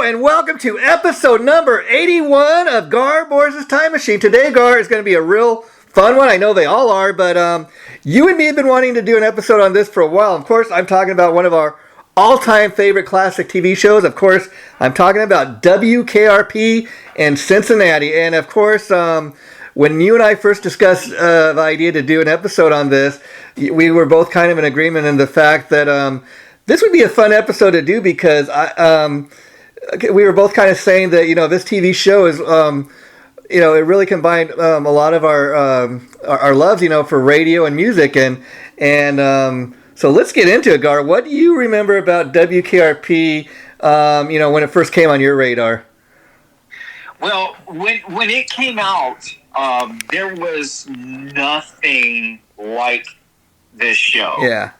and welcome to episode number 81 of Gar Borras' Time Machine. Today, Gar, is going to be a real fun one. I know they all are, but you and me have been wanting to do an episode on this for a while. Of course, I'm talking about one of our all-time favorite classic TV shows. Of course, I'm talking about WKRP in Cincinnati. And of course, when you and I first discussed the idea to do an episode on this, we were both kind of in agreement in the fact that this would be a fun episode to do because we were both kind of saying that, this TV show is, it really combined a lot of our loves, for radio and music. And so let's get into it, Gar. What do you remember about WKRP, when it first came on your radar? Well, when it came out, there was nothing like this show. Yeah.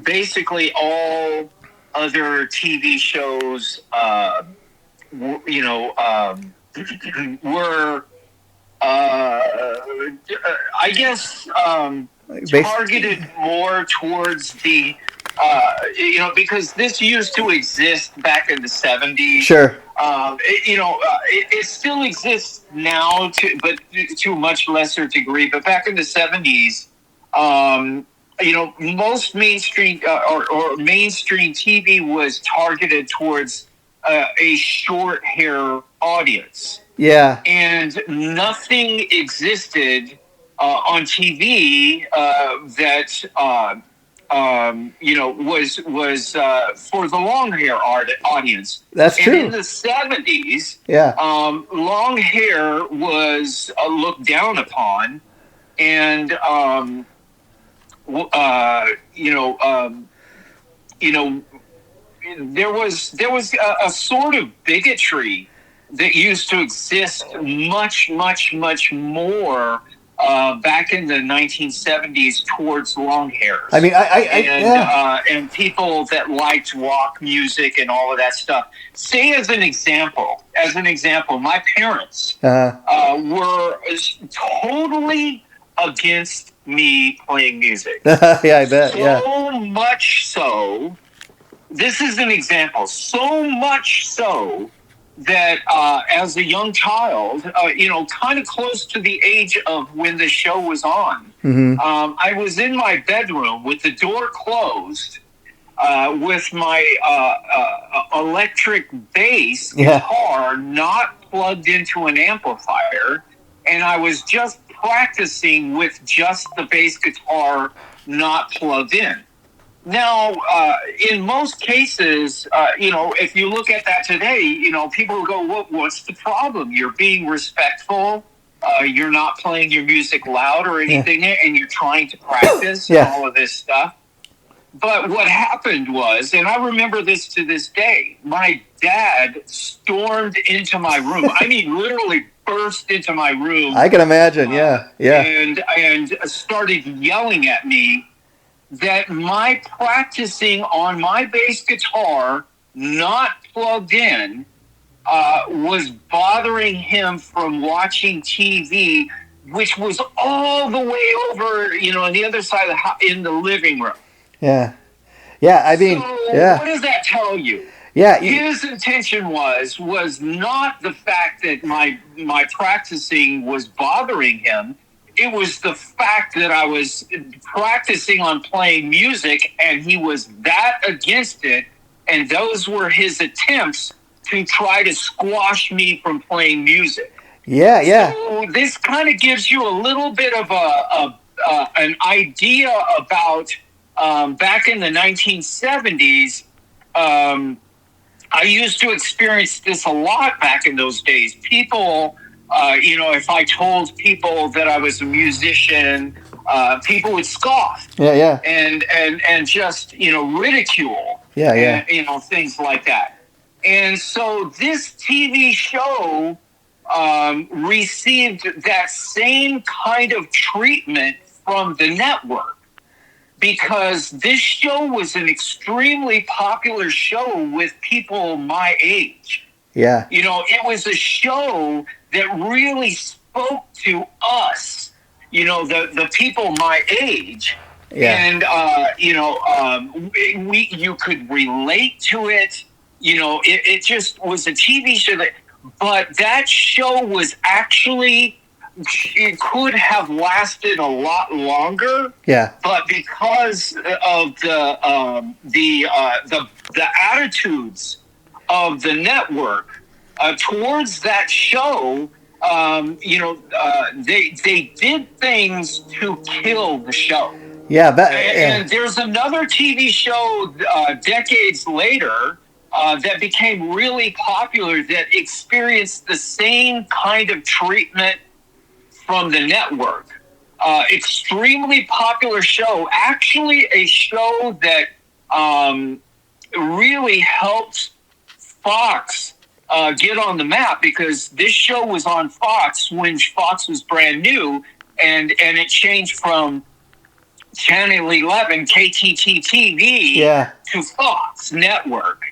Basically, all other TV shows, were I guess targeted more towards the because this used to exist back in the 70s. Sure. It still exists now, but to a much lesser degree. But back in the 70s, most mainstream or mainstream TV was targeted towards a short hair audience. Yeah. And nothing existed on TV that was for the long hair audience. That's true. And in the 70s, yeah, long hair was looked down upon, and there was a sort of bigotry that used to exist much, much, much more back in the 1970s towards long hairs. I mean, and people that liked rock music and all of that stuff. Say as an example, my parents were totally against me playing music. Yeah, I bet. So much so, this is an example, so much so that as a young child, kind of close to the age of when the show was on, I was in my bedroom with the door closed, with my electric bass guitar not plugged into an amplifier, and I was just practicing with just the bass guitar not plugged in. Now, in most cases, if you look at that today, people go, what's the problem? You're being respectful. You're not playing your music loud or anything, and you're trying to practice all of this stuff. But what happened was, and I remember this to this day, my dad stormed into my room. I mean, literally burst into my room. I can imagine, And started yelling at me that my practicing on my bass guitar, not plugged in, was bothering him from watching TV, which was all the way over, on the other side of the house, in the living room. Yeah. Yeah, I mean, what does that tell you? Yeah. His intention was not the fact that my practicing was bothering him. It was the fact that I was practicing on playing music, and he was that against it, and those were his attempts to try to squash me from playing music. Yeah, yeah. So this kind of gives you a little bit of an idea about back in the 1970s. I used to experience this a lot back in those days. People... if I told people that I was a musician, people would scoff. Yeah. And just, ridicule. Yeah. And, things like that. And so this TV show received that same kind of treatment from the network, because this show was an extremely popular show with people my age. Yeah. It was a show that really spoke to us, the people my age. Yeah. And, you could relate to it. it just was a TV show but that show was actually, it could have lasted a lot longer. Yeah. But because of the attitudes of the network towards that show, they did things to kill the show. Yeah, and there's another TV show decades later that became really popular that experienced the same kind of treatment from the network. Extremely popular show, actually a show that really helped Fox get on the map, because this show was on Fox when Fox was brand new, and it changed from Channel 11 KTT TV to Fox Network.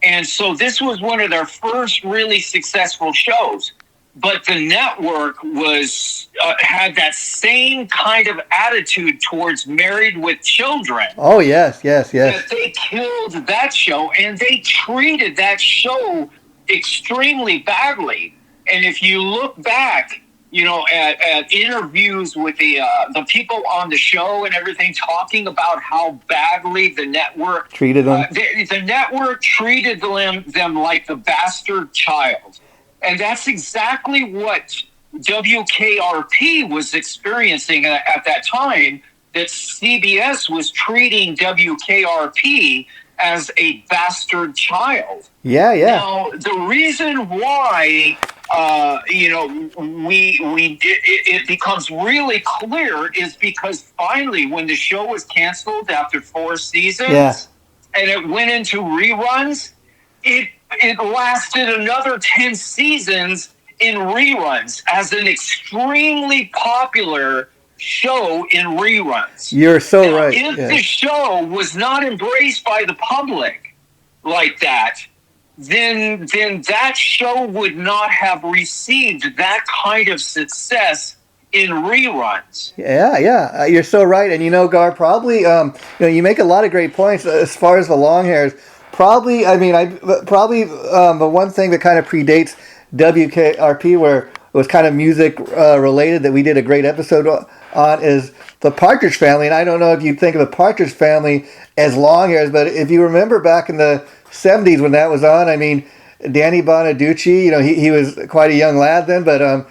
And so this was one of their first really successful shows. But the network was had that same kind of attitude towards Married with Children. Oh, yes. That they killed that show, and they treated that show extremely badly. And if you look back, at interviews with the people on the show and everything, talking about how badly the network treated them. The network treated them like the bastard child. And that's exactly what WKRP was experiencing at that time, that CBS was treating WKRP as a bastard child. Yeah. Now, the reason why, it becomes really clear is because finally, when the show was canceled after 4 seasons and it went into reruns, it lasted another 10 seasons in reruns as an extremely popular show in reruns. You're so right. If the show was not embraced by the public like that, then that show would not have received that kind of success in reruns. Yeah. You're so right. And Gar, probably you make a lot of great points as far as the long hairs. Probably the one thing that kind of predates WKRP, where it was kind of music related, that we did a great episode on, is the Partridge Family. And I don't know if you think of the Partridge Family as long hairs, but if you remember back in the 70s when that was on, Danny Bonaducci, he was quite a young lad then, but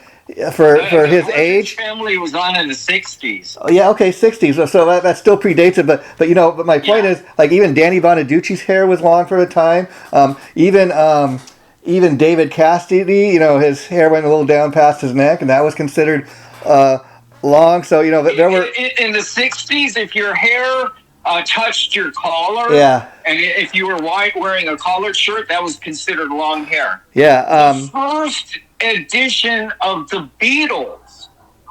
for his age. Family was on in the 60s. Oh, yeah, okay, 60s. So that still predates it. But my point is, like, even Danny Bonaducci's hair was long for the time. Even David Cassidy, his hair went a little down past his neck, and that was considered long. So there were in the 60s, if your hair touched your collar, and if you were wearing a collared shirt, that was considered long hair. The first edition of the Beatles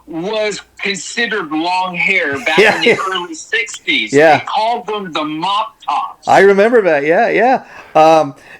was considered long hair back in the early 60s. They called them the mop tops. I remember that,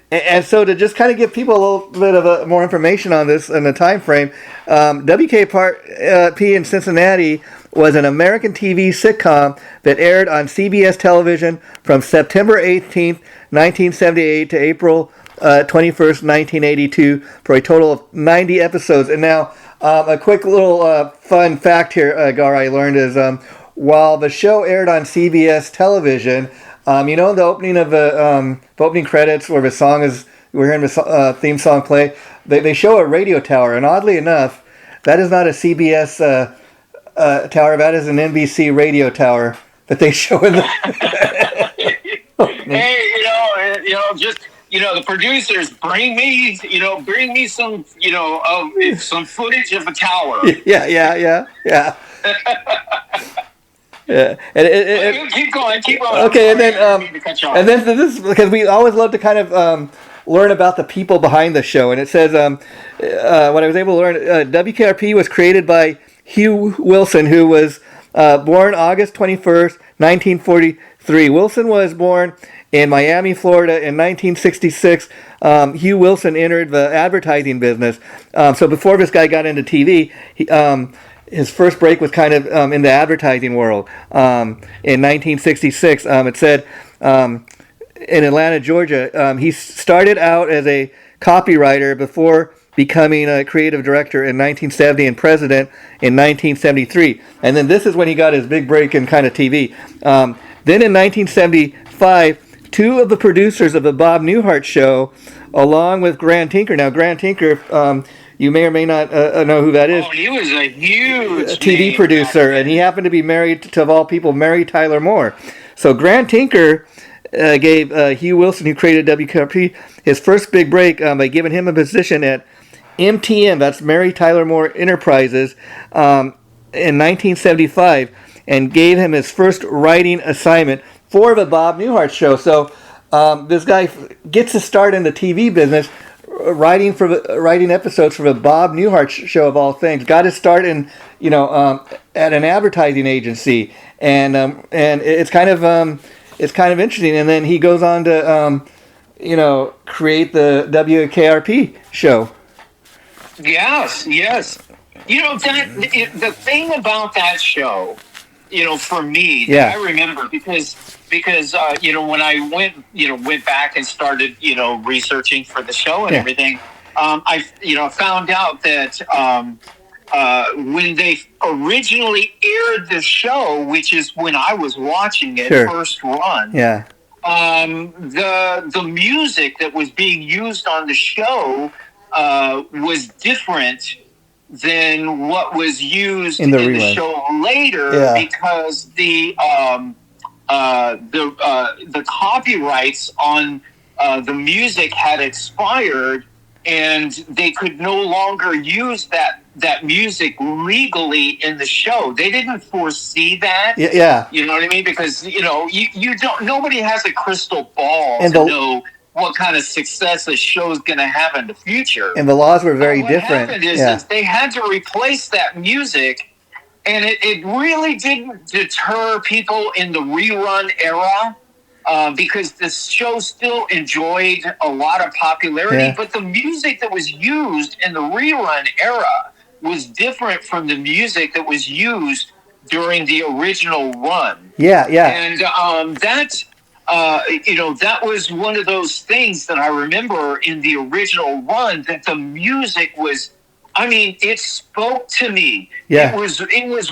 and so to just kind of give people a little bit of more information on this and the time frame, WKRP in Cincinnati was an American TV sitcom that aired on CBS Television from September 18th, 1978 to April 21st, 1982, for a total of 90 episodes. And now, a quick little fun fact here, Gar, I learned is while the show aired on CBS Television, the opening of the opening credits, where the song is, we're hearing the theme song play, they show a radio tower, and oddly enough, that is not a CBS tower. That is an NBC radio tower that they show in the. Hey, just. The producers bring me some, some footage of a tower. Yeah. And keep going. Okay, and then this, because we always love to kind of learn about the people behind the show, and it says what I was able to learn, WKRP was created by Hugh Wilson, who was born August 21st, 1943. Wilson was born in Miami, Florida in 1966. Hugh Wilson entered the advertising business. So before this guy got into TV, his first break was kind of in the advertising world. In 1966, it said in Atlanta, Georgia. He started out as a copywriter before becoming a creative director in 1970 and president in 1973. And then this is when he got his big break in kind of TV. Then in 1975, two of the producers of the Bob Newhart Show, along with Grant Tinker. Now, Grant Tinker, you may or may not know who that is. Oh, he was a huge TV producer, and he happened to be married to, of all people, Mary Tyler Moore. So Grant Tinker gave Hugh Wilson, who created WKRP, his first big break by giving him a position at MTM, that's Mary Tyler Moore Enterprises, in 1975, and gave him his first writing assignment for the Bob Newhart Show. So this guy gets to start in the TV business, writing episodes for the Bob Newhart Show of all things. Got his start in at an advertising agency, and it's kind of interesting. And then he goes on to create the WKRP show. Yes. The thing about that show, for me, that I remember because when I went back and started researching for the show and everything, I found out that when they originally aired the show, which is when I was watching it first run, the music that was being used on the show was different than what was used in the show later, because the copyrights on the music had expired, and they could no longer use that music legally in the show. They didn't foresee that. Yeah. You know what I mean? Because you don't. Nobody has a crystal ball to know what kind of success a show is going to have in the future. And the laws were very different. What happened is they had to replace that music, and it really didn't deter people in the rerun era, because the show still enjoyed a lot of popularity, but the music that was used in the rerun era was different from the music that was used during the original run. And that was one of those things that I remember in the original run, that the music was, it spoke to me. It was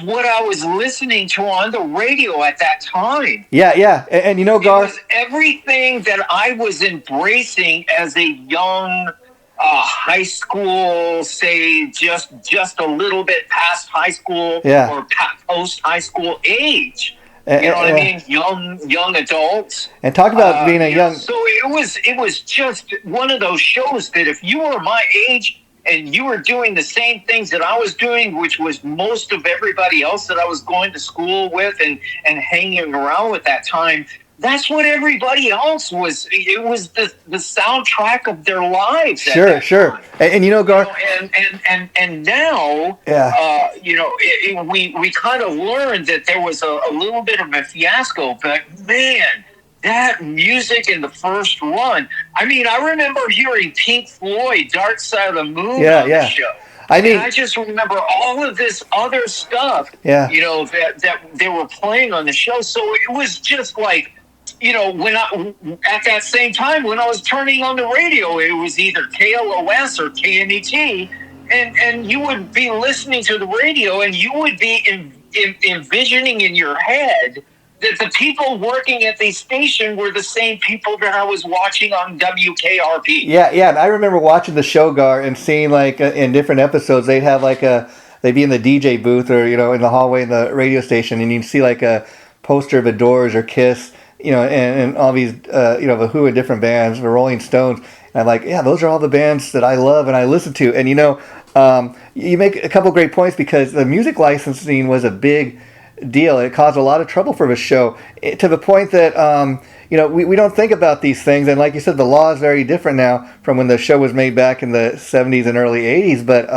what I was listening to on the radio at that time. And Gar, it was everything that I was embracing as a young high school, say just a little bit past high school or post high school age. You know what I mean? Young adults. And talk about being a young. So it was just one of those shows that if you were my age and you were doing the same things that I was doing, which was most of everybody else that I was going to school with and hanging around with that time, that's what everybody else was. It was the soundtrack of their lives. Sure. Gar. And now, we kind of learned that there was a little bit of a fiasco. But man, that music in the first run. I remember hearing Pink Floyd, "Dark Side of the Moon" on the show. I just remember all of this other stuff. That they were playing on the show. So it was just like, when at that same time when I was turning on the radio, it was either KLOS or KMET, and you would be listening to the radio, and you would be envisioning in your head that the people working at the station were the same people that I was watching on WKRP. And I remember watching the show, Gar, and seeing in different episodes they'd have they'd be in the DJ booth or in the hallway in the radio station, and you'd see a poster of the Doors or Kiss. And all these, the Who and different bands, the Rolling Stones. And I'm those are all the bands that I love and I listen to. And, you make a couple great points, because the music licensing was a big deal. It caused a lot of trouble for the show, to the point that, we don't think about these things. And like you said, the law is very different now from when the show was made back in the 70s and early 80s. But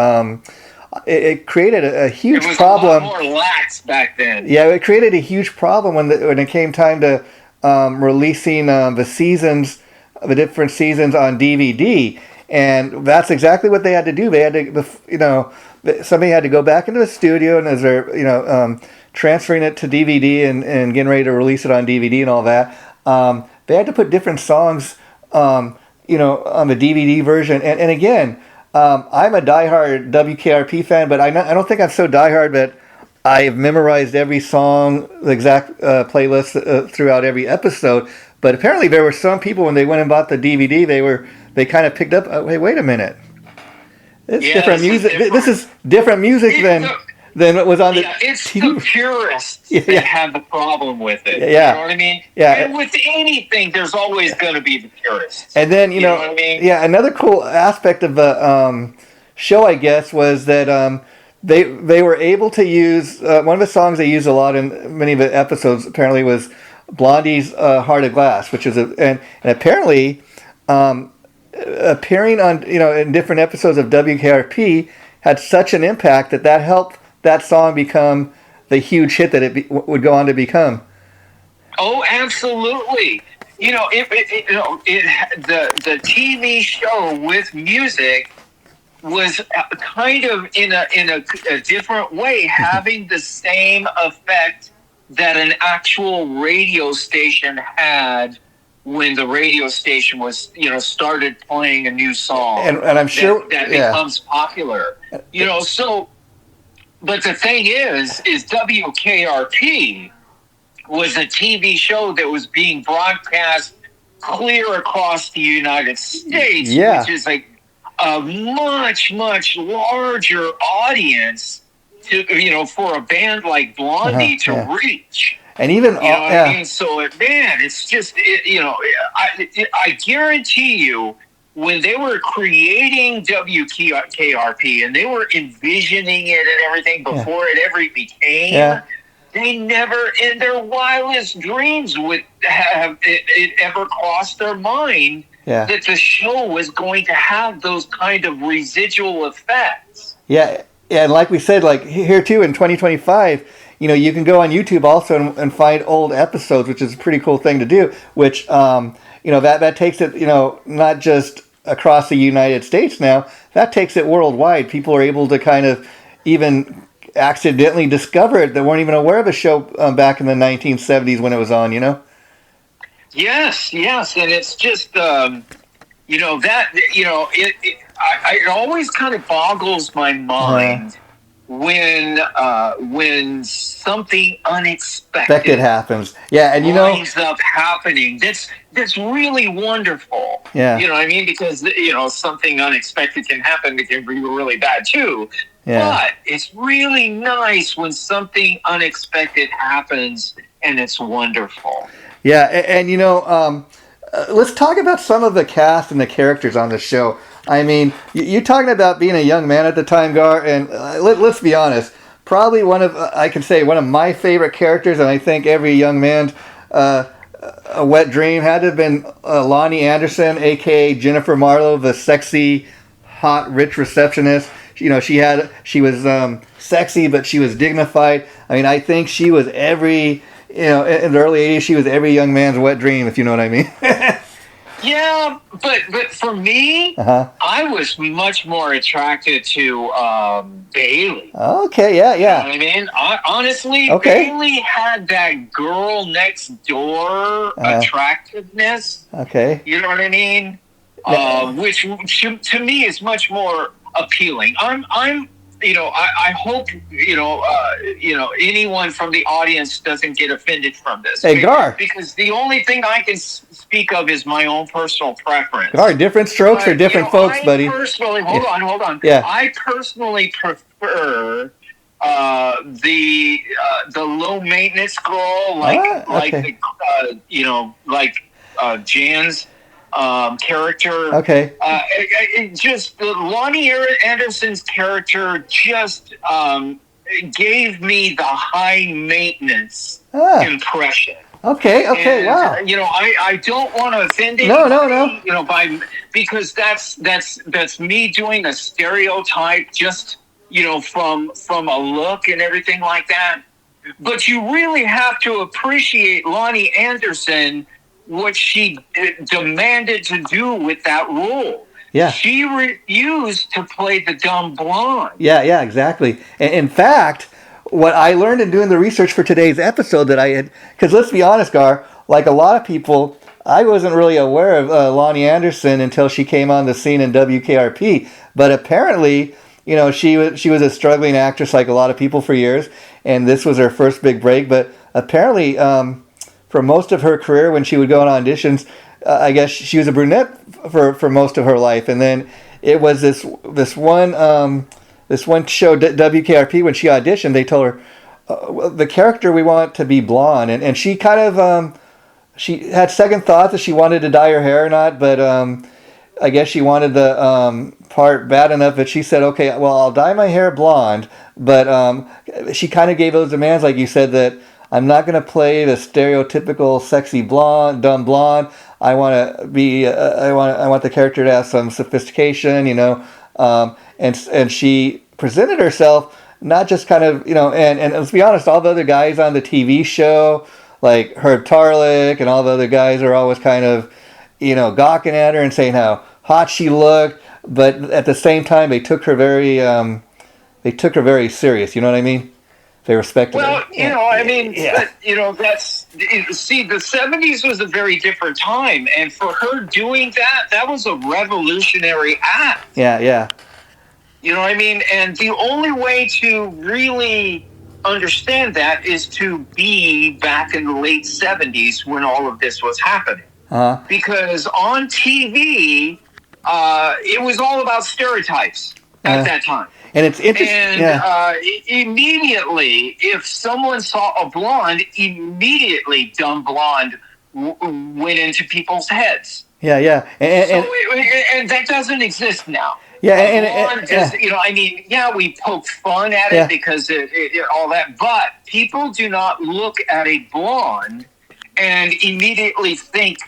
it created a huge problem. It was a lot more lax back then. Yeah, it created a huge problem when it came time to releasing the different seasons on DVD, and that's exactly what they had to do. They had to, somebody had to go back into the studio, and as they're, transferring it to DVD and getting ready to release it on DVD and all that, they had to put different songs, on the DVD version. And again, I'm a diehard WKRP fan, but I don't think I'm so diehard that I've memorized every song, the exact playlist throughout every episode. But apparently there were some people, when they went and bought the DVD, they kind of picked up, wait a minute. It's different music. This is different music than what was on the it's TV. The purists that have the problem with it. Yeah. You know what I mean? Yeah. And with anything, there's always going to be the purists. And then, you know what I mean? Yeah, another cool aspect of the show, I guess, was that they were able to use, one of the songs they used a lot in many of the episodes, apparently, was Blondie's Heart of Glass, which is and apparently appearing on, in different episodes of WKRP had such an impact that helped that song become the huge hit that it would go on to become. Oh, absolutely. The TV show with music was kind of in a different way having the same effect that an actual radio station had when the radio station was, started playing a new song. And I'm sure that becomes popular. So, but the thing is WKRP was a TV show that was being broadcast clear across the United States, which is like a much, much larger audience to, for a band like Blondie to reach. And even, what I mean? So, it's just, I guarantee you, when they were creating WKRP and they were envisioning it and everything before it ever became, they never in their wildest dreams would have it ever crossed their mind that the show was going to have those kind of residual effects. Yeah, and like we said, like here too in 2025, you can go on YouTube also and find old episodes, which is a pretty cool thing to do, which, that takes it, not just across the United States now, that takes it worldwide. People are able to kind of even accidentally discover it that weren't even aware of a show back in the 1970s when it was on, Yes, and it's just, it always kind of boggles my mind when something unexpected happens. Yeah, and winds up happening. That's really wonderful. Yeah. You know what I mean? Because something unexpected can happen. It can be really bad too. Yeah. But it's really nice when something unexpected happens and it's wonderful. Yeah, and let's talk about some of the cast and the characters on the show. I mean, you're talking about being a young man at the time, Gar, and let's be honest. Probably one of my favorite characters, and I think every young man's a wet dream had to have been Loni Anderson, a.k.a. Jennifer Marlowe, the sexy, hot, rich receptionist. She was sexy, but she was dignified. I mean, I think she was in the early 80s, she was every young man's wet dream, if you know what I mean. Yeah, but for me, I was much more attracted to Bailey. Okay, yeah. You know what I mean? Honestly, Bailey had that girl next door attractiveness. Okay. You know what I mean? Which to me is much more appealing. I hope anyone from the audience doesn't get offended from this. Hey, Gar. Because the only thing I can speak of is my own personal preference. Gar, different strokes for different folks, buddy. Hold on. Yeah. I personally prefer the low maintenance girl, Jan's character. Okay. Just Loni Anderson's character just gave me the high maintenance impression. Okay. And, wow. I don't want to offend anybody. No. Because that's me doing a stereotype just from a look and everything like that. But you really have to appreciate Loni Anderson, what she demanded to do with that role. Yeah. She refused to play the dumb blonde. Yeah, exactly. In fact, what I learned in doing the research for today's episode that I had, because let's be honest, Gar, like a lot of people, I wasn't really aware of Loni Anderson until she came on the scene in WKRP. But apparently, she was a struggling actress like a lot of people for years, and this was her first big break. But apparently, for most of her career, when she would go on auditions, I guess she was a brunette for most of her life, and then it was this one show WKRP when she auditioned. They told her the character we want to be blonde, and she kind of she had second thoughts if she wanted to dye her hair or not, but I guess she wanted the part bad enough that she said, okay, well, I'll dye my hair blonde, but she kind of gave those demands, like you said, that I'm not going to play the stereotypical sexy blonde, dumb blonde. I want to be, I want the character to have some sophistication, and she presented herself not just kind of, and let's be honest, all the other guys on the TV show, like Herb Tarlick and all the other guys are always kind of, gawking at her and saying how hot she looked, but at the same time they took her very serious. You know what I mean? They respected her. Well, but, that's, see, the 70s was a very different time, and for her doing that was a revolutionary act. Yeah. You know what I mean? And the only way to really understand that is to be back in the late 70s when all of this was happening. Uh-huh. Because on TV, it was all about stereotypes at that time. And it's interesting. And immediately, if someone saw a blonde, immediately dumb blonde went into people's heads. Yeah. And that doesn't exist now. Yeah, blonde is, we poke fun at it because it all that, but people do not look at a blonde and immediately think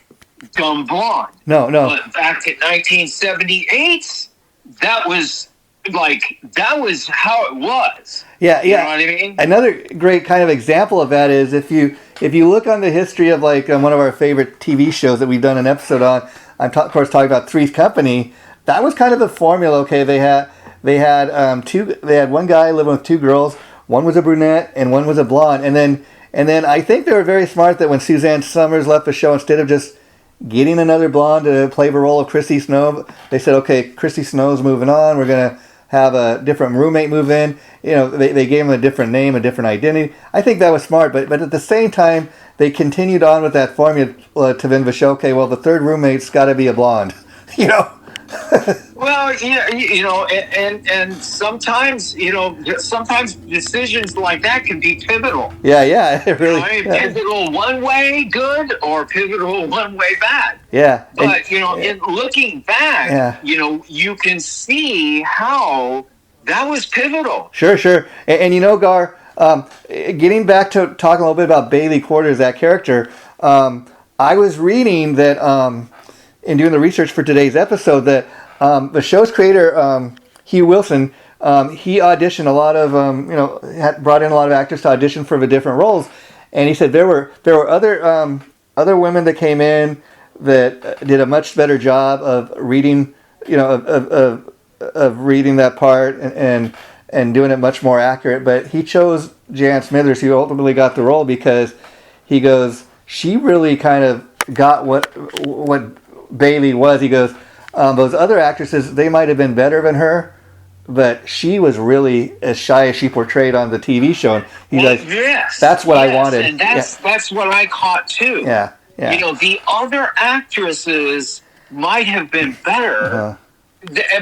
dumb blonde. No. But back in 1978, that was how it was. Yeah. You know what I mean? Another great kind of example of that is if you look on the history of one of our favorite TV shows that we've done an episode on, I'm of course talking about Three's Company. That was kind of the formula. Okay, they had one guy living with two girls. One was a brunette and one was a blonde. And then I think they were very smart that when Suzanne Summers left the show, instead of just getting another blonde to play the role of Chrissy Snow, they said, okay, Chrissy Snow's moving on. We're gonna have a different roommate move in. They gave him a different name, a different identity. I think that was smart, but at the same time, they continued on with that formula to then show, okay, well, the third roommate's got to be a blonde. Well, and sometimes, sometimes decisions like that can be pivotal. Yeah, it really. Pivotal one way good or pivotal one way bad. Yeah. But, in looking back, you can see how that was pivotal. Sure. And Gar, getting back to talking a little bit about Bailey Quarters, that character, I was reading that in doing the research for today's episode that the show's creator, Hugh Wilson, he auditioned a lot of, had brought in a lot of actors to audition for the different roles, and he said there were other women that came in that did a much better job of reading, of reading that part and doing it much more accurate. But he chose Jan Smithers, who ultimately got the role, because he goes, she really kind of got what Bailey was. He goes, those other actresses, they might have been better than her, but she was really as shy as she portrayed on the TV show. And he's like, that's what I wanted. And that's what I caught too. Yeah. The other actresses might have been better,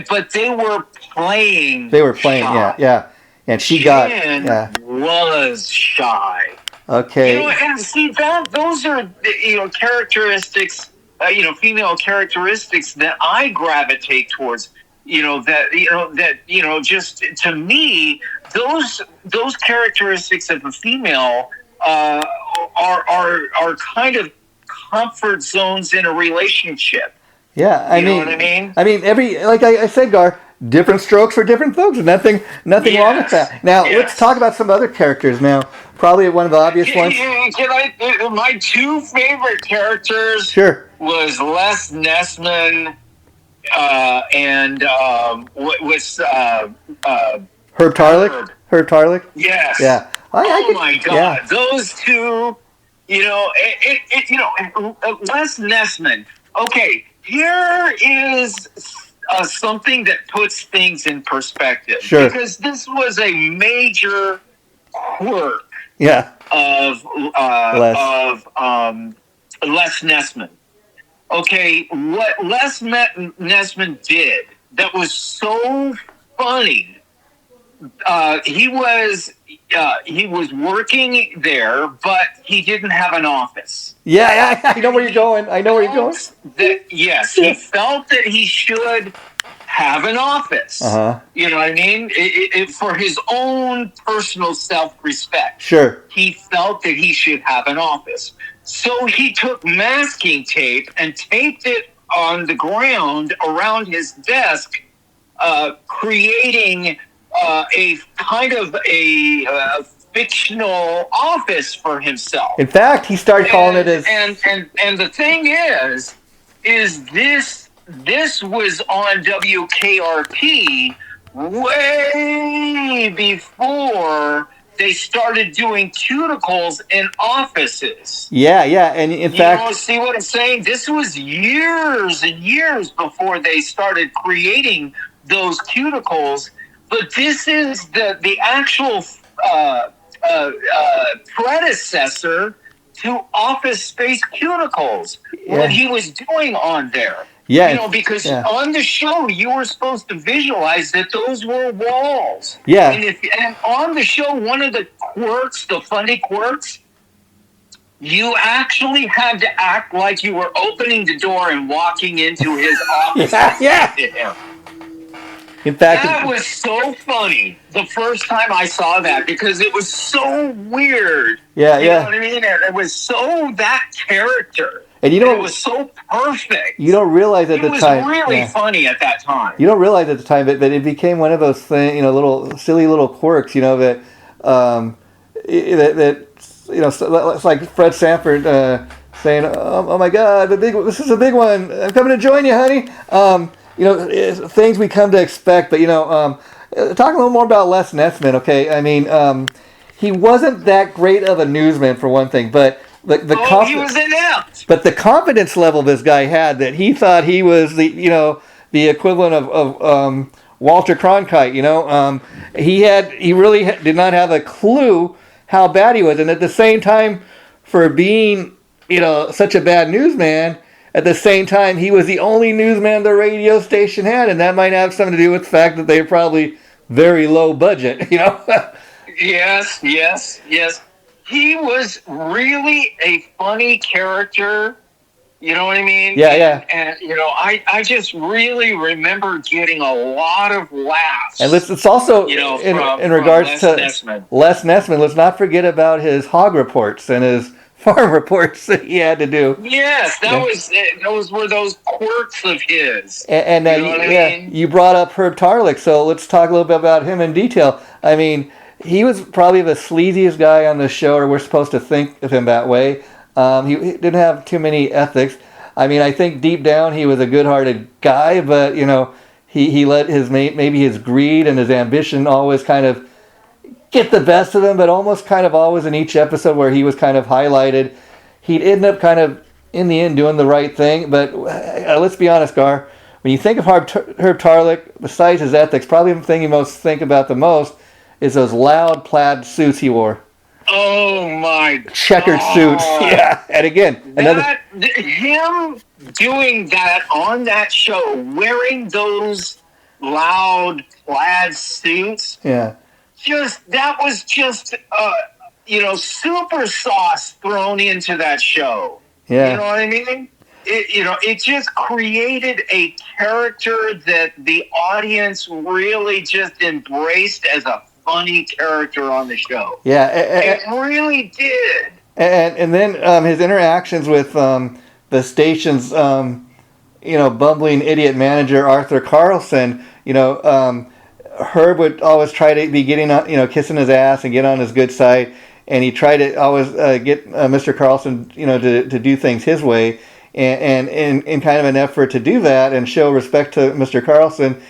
but they were playing. Shy. Yeah. And she was shy. Okay. And see those are characteristics. Female characteristics that I gravitate towards. Just to me, those characteristics of a female are kind of comfort zones in a relationship. Yeah, I mean what I mean? I mean, like I said, Gar, different strokes for different folks, and nothing wrong with that. Now, let's talk about some other characters now. Probably one of the obvious ones. My two favorite characters was Les Nessman and what's Herb Tarlick? Herb Tarlick? Yes. Yeah. Oh my God. Yeah. Those two Les Nessman. Okay, here is something that puts things in perspective. Sure. Because this was a major quirk Yeah. of Les Nessman. Okay, what Les Nessman did that was so funny. He was working there, but he didn't have an office. Yeah, I know where you're going. Yes, he felt that he should have an office. Uh-huh. You know what I mean? For his own personal self-respect. Sure. He felt that he should have an office. So he took masking tape and taped it on the ground around his desk, creating a kind of a fictional office for himself. In fact, he started calling it his... And the thing is this was on WKRP way before they started doing cuticles in offices. Yeah, and in fact... see what I'm saying? This was years and years before they started creating those cuticles. But this is the actual predecessor to Office Space cuticles. Yeah. What he was doing on there. Yeah, Because on the show you were supposed to visualize that those were walls. Yeah. And on the show, one of the quirks, the funny quirks, you actually had to act like you were opening the door and walking into his office. Yeah. In fact, that was so funny the first time I saw that because it was so weird. Yeah, you know what I mean? It was so that character. And it was so perfect. You don't realize at the time. It was really funny at that time. You don't realize at the time that it became one of those things, little silly little quirks, that it's like Fred Sanford saying, "Oh my God, this is a big one. I'm coming to join you, honey." Things we come to expect, but talk a little more about Les Nessman. Okay, I mean, he wasn't that great of a newsman for one thing, but he was inept. But the confidence level this guy had, that he thought he was the equivalent of Walter Cronkite. He really did not have a clue how bad he was, and at the same time, for being such a bad newsman. At the same time, he was the only newsman the radio station had, and that might have something to do with the fact that they were probably very low budget, Yes. He was really a funny character, you know what I mean? Yeah. And I just really remember getting a lot of laughs. And it's also, in regards to Les Nessman, let's not forget about his hog reports and his farm reports that he had to do. Yes, those were those quirks of his. And you know what I mean? You brought up Herb Tarlick, so let's talk a little bit about him in detail. I mean, he was probably the sleaziest guy on the show, or we're supposed to think of him that way. He didn't have too many ethics. I mean, I think deep down he was a good-hearted guy, but he let maybe his greed and his ambition always kind of get the best of him, but almost kind of always in each episode where he was kind of highlighted, he'd end up kind of, in the end, doing the right thing. But let's be honest, Gar, when you think of Herb Tarlick, besides his ethics, probably the thing you most think about the most is those loud plaid suits he wore. Oh, my Checkered suits. Yeah, and again, him doing that on that show, wearing those loud plaid suits. Yeah. That was just super sauce thrown into that show. Yeah. You know what I mean? It just created a character that the audience really just embraced as a funny character on the show. Yeah. It really did. And then his interactions with the station's bumbling idiot manager Arthur Carlson, Herb would always try to be getting on, kissing his ass and get on his good side, and he tried to always get Mr. Carlson, to do things his way, and in kind of an effort to do that and show respect to Mr. Carlson,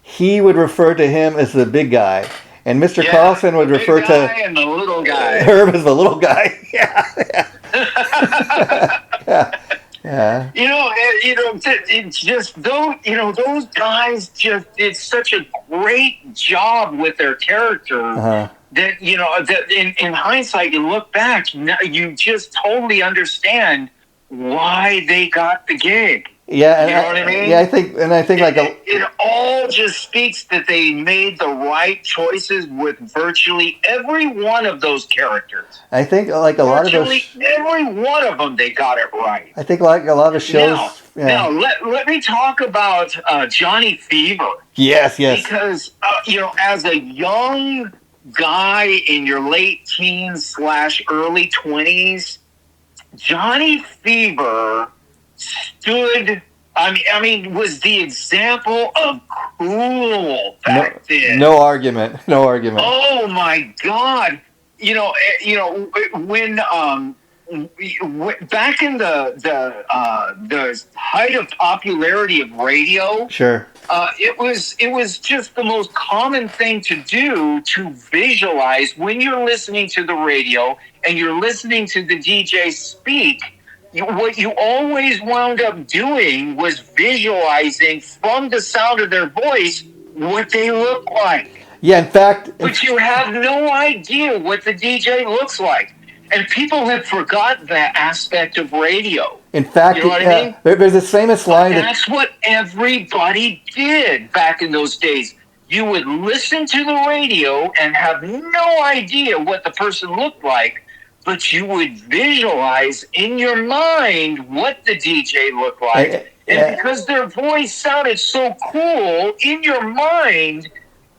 he would refer to him as the big guy, and Mr. Carlson would refer to and the little guy. Herb as the little guy. Yeah. Yeah. It's just those guys just did such a great job with their character that in hindsight you look back, you just totally understand why they got the gig. Yeah, you know what I mean? Yeah, I think it all just speaks that they made the right choices with virtually every one of those characters. I think like a lot of those, every one of them, they got it right. I think like a lot of the shows. Now let me talk about Johnny Fever. Yes. Because as a young guy in your late teens / early 20s, Johnny Fever stood. I mean, was the example of cool back then. No argument. Oh my God! When back in the height of popularity of radio, sure, it was just the most common thing to do to visualize when you're listening to the radio and you're listening to the DJ speak. What you always wound up doing was visualizing from the sound of their voice what they look like. Yeah, in fact... But you have no idea what the DJ looks like. And people have forgotten that aspect of radio. In fact, you know what I mean? There's this famous line... That's what everybody did back in those days. You would listen to the radio and have no idea what the person looked like, but you would visualize in your mind what the DJ looked like. And because their voice sounded so cool, in your mind,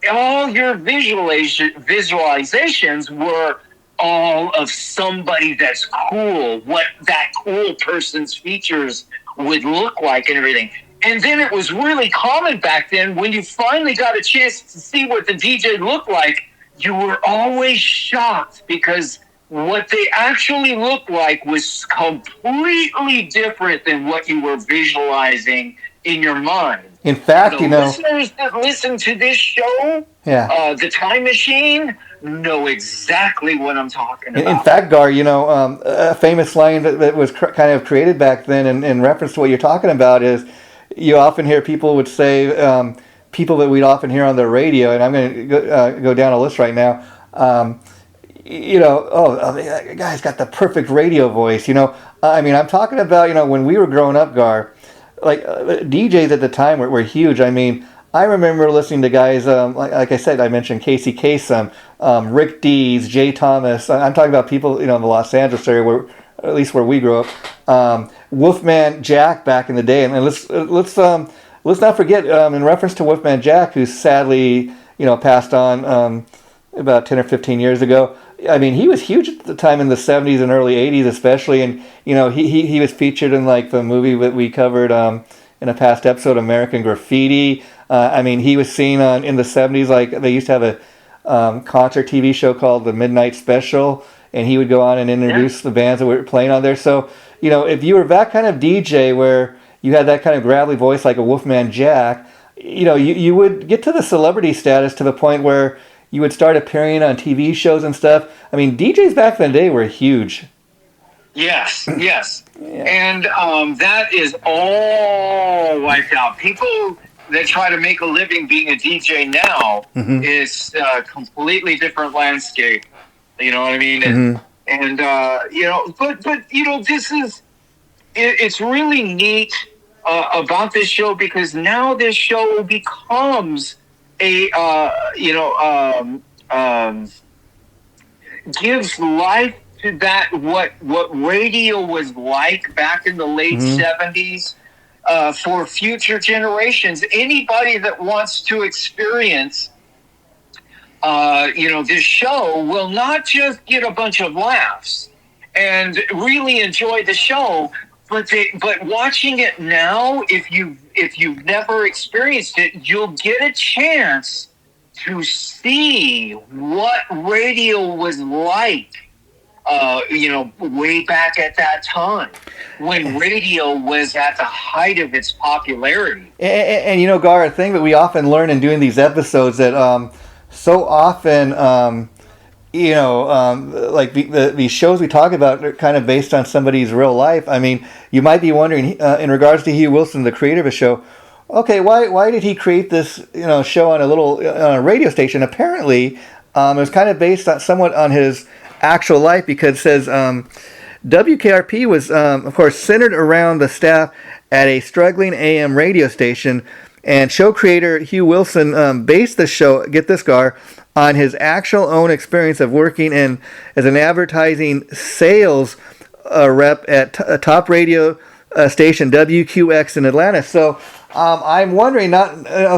all your visualizations were all of somebody that's cool, what that cool person's features would look like and everything. And then it was really common back then when you finally got a chance to see what the DJ looked like, you were always shocked because what they actually looked like was completely different than what you were visualizing in your mind. In fact, listeners that listen to this show, The Time Machine, know exactly what I'm talking about. In fact, Gar, a famous line that was kind of created back then in reference to what you're talking about is you often hear people would say, people that we'd often hear on the radio, and I'm going to go down a list right now, that guy's got the perfect radio voice. I'm talking about, when we were growing up, Gar, like DJs at the time were huge. I mean, I remember listening to guys, like I said, I mentioned Casey Kasem, Rick Dees, Jay Thomas. I'm talking about people, in the Los Angeles area, where at least where we grew up. Wolfman Jack back in the day, and let's not forget, in reference to Wolfman Jack, who sadly, passed on about 10 or 15 years ago. I mean, he was huge at the time in the 70s and early 80s, especially, and he was featured in like the movie that we covered in a past episode, American Graffiti. He was seen in the 70s, like they used to have a concert TV show called The Midnight Special, and he would go on and introduce the bands that were playing on there. So, if you were that kind of DJ where you had that kind of gravelly voice like a Wolfman Jack, you would get to the celebrity status to the point where you would start appearing on TV shows and stuff. I mean, DJs back in the day were huge. Yes. Yeah. And that is all wiped out. People that try to make a living being a DJ now is a completely different landscape. You know what I mean? And but this is, it's really neat about this show because now this show becomes gives life to that what radio was like back in the late 70s for future generations. Anybody that wants to experience this show will not just get a bunch of laughs and really enjoy the show, but watching it now, if you've never experienced it, you'll get a chance to see what radio was like, way back at that time when radio was at the height of its popularity. And Gar, a thing that we often learn in doing these episodes that so often like the shows we talk about are kind of based on somebody's real life. I mean, you might be wondering, in regards to Hugh Wilson, the creator of a show, okay, why did he create this show on a radio station? Apparently, it was kind of based on somewhat on his actual life, because it says WKRP was of course centered around the staff at a struggling AM radio station, and show creator Hugh Wilson based the show, get this, Gar, on his actual own experience of working as an advertising sales rep at a top radio station, WQX in Atlanta. So I'm wondering,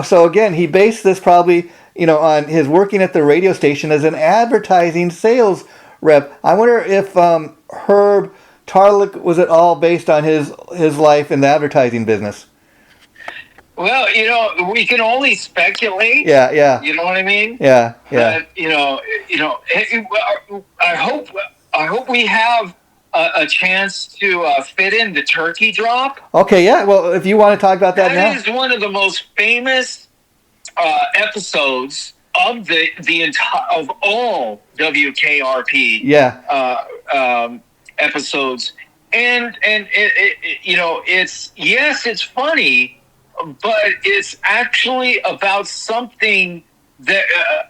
so again, he based this probably on his working at the radio station as an advertising sales rep. I wonder if Herb Tarlick was at all based on his life in the advertising business. Well, we can only speculate. Yeah. You know what I mean? Yeah. But, I hope we have a chance to fit in the turkey drop. Okay, yeah. Well, if you want to talk about that now. That is one of the most famous episodes of the entire of all WKRP. Yeah. Episodes, and it's funny, but it's actually about something that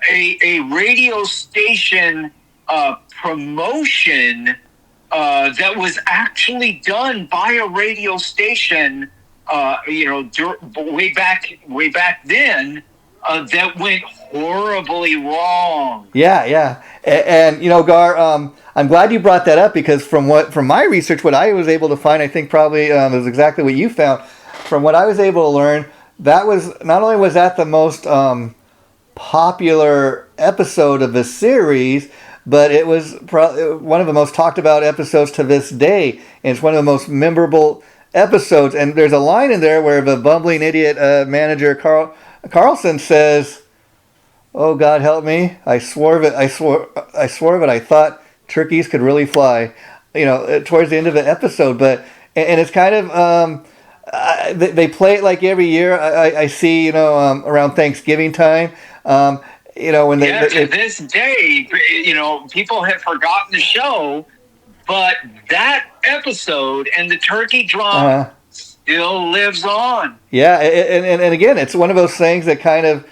a radio station promotion that was actually done by a radio station, way back then, that went horribly wrong. Yeah. And Gar, I'm glad you brought that up, because from my research, what I was able to find, I think probably is exactly what you found. From what I was able to learn, that was not only was that the most popular episode of the series, but it was one of the most talked about episodes to this day, and it's one of the most memorable episodes. And there's a line in there where the bumbling idiot manager Carlson says, "Oh God, help me! I swore it. I swore it. I thought turkeys could really fly." Towards the end of the episode, and it's kind of they play it like every year. I see around Thanksgiving time. When to this day, people have forgotten the show, but that episode and the turkey drop still lives on. Yeah, and again, it's one of those things that kind of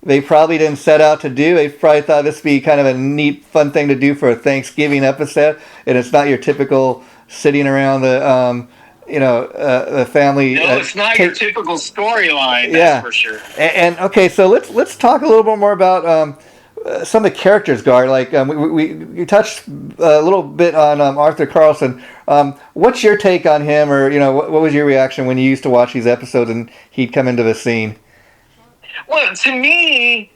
they probably didn't set out to do. They probably thought this would be kind of a neat, fun thing to do for a Thanksgiving episode, and it's not your typical sitting around the the family. No, it's not your typical storyline. That's for sure. And okay, so let's talk a little bit more about some of the characters, Gar. Like we touched a little bit on Arthur Carlson. What's your take on him, or what was your reaction when you used to watch these episodes and he'd come into the scene? Well, to me,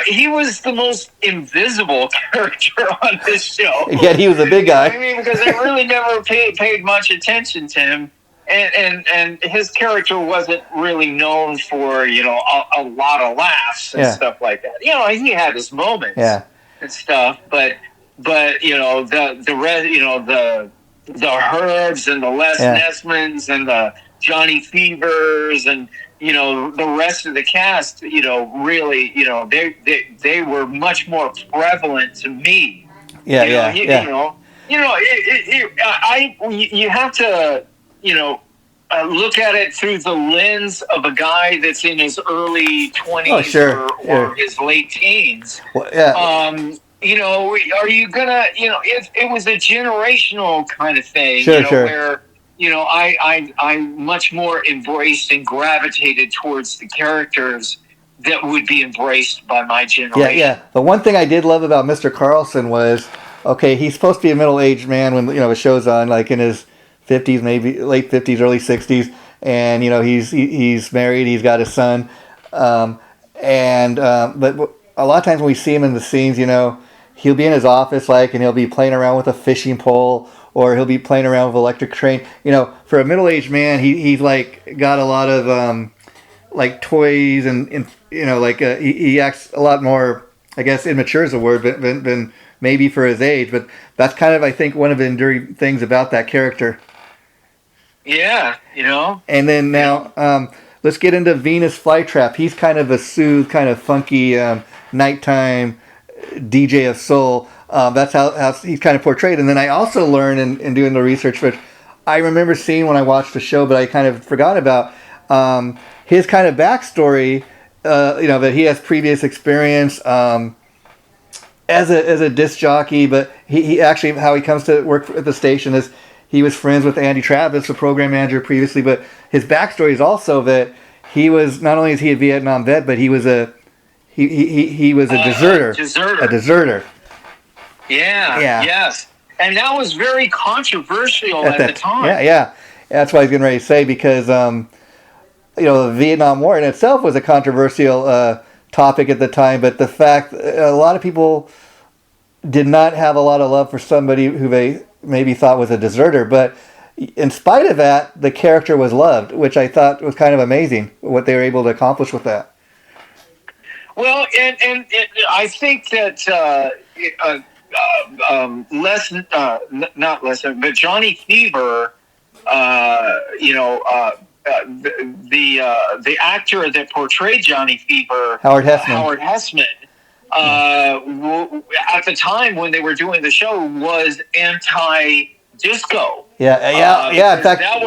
he was the most invisible character on this show. Yet he was a big guy. I mean, because I really never paid much attention to him, and his character wasn't really known for a lot of laughs and stuff like that. He had his moments and stuff, but the rest, the Herbs and the Les Nessmans and the Johnny Fevers and the rest of the cast, really, they were much more prevalent to me. You have to, look at it through the lens of a guy that's in his early 20s or his late teens. Well, yeah. Are you gonna, it was a generational kind of thing, where I much more embraced and gravitated towards the characters that would be embraced by my generation. Yeah. The one thing I did love about Mr. Carlson was, okay, he's supposed to be a middle-aged man when the show's on, like in his 50s, maybe late 50s, early 60s, and he's married, he's got a son, but a lot of times when we see him in the scenes, he'll be in his office, and he'll be playing around with a fishing pole, or he'll be playing around with an electric train. For a middle-aged man, he's got a lot of toys and he acts a lot more, I guess immature is a word, than maybe for his age. But that's kind of, I think, one of the enduring things about that character. Yeah, And then now, let's get into Venus Flytrap. He's kind of a soothed, kind of funky nighttime DJ of soul. That's how he's kind of portrayed. And then I also learned in doing the research, which I remember seeing when I watched the show, but I kind of forgot about his kind of backstory. That he has previous experience as a disc jockey, but he actually, how he comes to work at the station is he was friends with Andy Travis, the program manager previously. But his backstory is also that he was, not only is he a Vietnam vet, but he was a deserter. A deserter. Yeah. Yes. And that was very controversial at the time. Yeah. That's what I was getting ready to say, because the Vietnam War in itself was a controversial topic at the time, but the fact a lot of people did not have a lot of love for somebody who they maybe thought was a deserter, but in spite of that, the character was loved, which I thought was kind of amazing what they were able to accomplish with that. Well, and I think that not Lesson, but Johnny Fever, the actor that portrayed Johnny Fever, Howard Hessman, at the time when they were doing the show, was anti-disco. Yeah. In fact, that